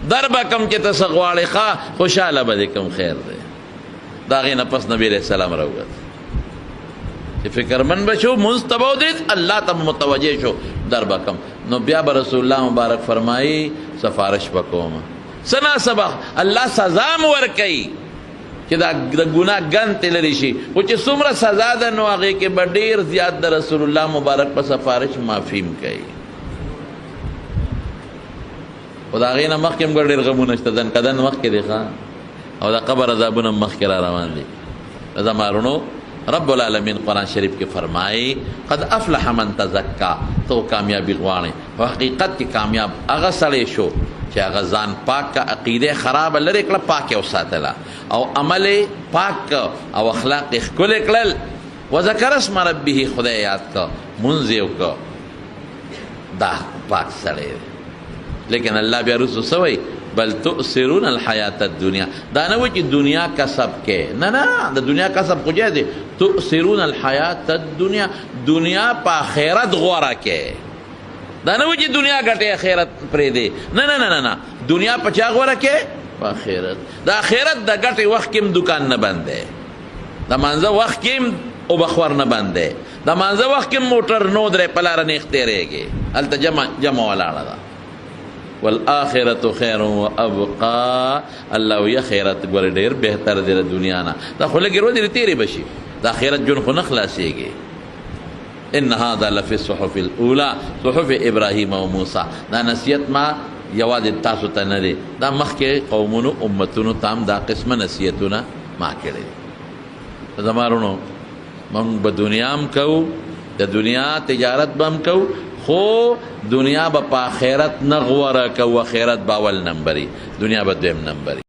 در به کم چې ته څه غواړې ښه خوشحاله به دې کم خیر دی د هغې نه پس نبي علیه السلام راووت چې فکرمند به شو مونځ ته به ودرېد الله ته به متوجه شو در به کم نو بیا به رسول الله مبارک فرمایي سفارش به کومه څه ناسبه الله سزا م ورکوي چې دا د ګناه ګند ترې لرې شي خو چې څومره سزا ده نو هغې کې به ډېر زیات د رسول الله مبارک په سفارش معافي م کوي خو د هغې نه مخکې هم ډېر غمونه شته دن قدن مخکې دی ښه او د قبر عذابونه هم مخکې را روان دي زما رونو رب العالمین قرآن شریف کې فرمایي قد افلح من تزکا تو کامیابی غواړي په حقیقت کې کامیاب هغه سړی شو چې هغه ځان پاک کا عقیده خراب لرې کړه پاک یې وساتله او عمل پاک او اخلاق یې ښکلي کړل وذکر اسم ربه خدای یاد کا منځ یې وکړه دا پاک سړی دی لیکن الله بیا رسو سوی بل تؤثرون الحیات الدنیا دا نه وایي چې دنیا کسب کې نه نه د دنیا کسب خو جای دی تؤثرون الحیات الدنیا دنیا په آخرت غوره کې دا نه و چې دنیا ګټې آخرت پرېږدې، نه نه نه نه، دنیا په چا غوره کې؟ په آخرت. د آخرت د ګټې وخت کې هم دکان نه بند دی، د مانځه وخت کې هم اوبخور نه بند دی، د مانځه وخت کې هم موټر نو درې په لاره نیغ تېرېږي، هلته جمع ولاړه ده. والآخرت خیر و ابقا، الله وی آخرت ګوره ډېر بهتر دی د دنیا نه. دا خو لږې ورځې تېرې به شي، د آخرت ژوند خو نه خلاصېږي. ان هذا لفی الصحف الاولى صحف ابراهیم او موسی. دا نصیحت ما یوازې تاسو ته نه دی، دا مخکې قومونو امتونو ته هم دا قسمه نصیحتونه ما کړي. زما وروڼو موږ به دنیا هم کوو، د دنیا تجارت به هم کوو، خو دنیا به په آخرت نه غوره کوو، آخرت به اول نمبري، دنیا به دویم نمبري.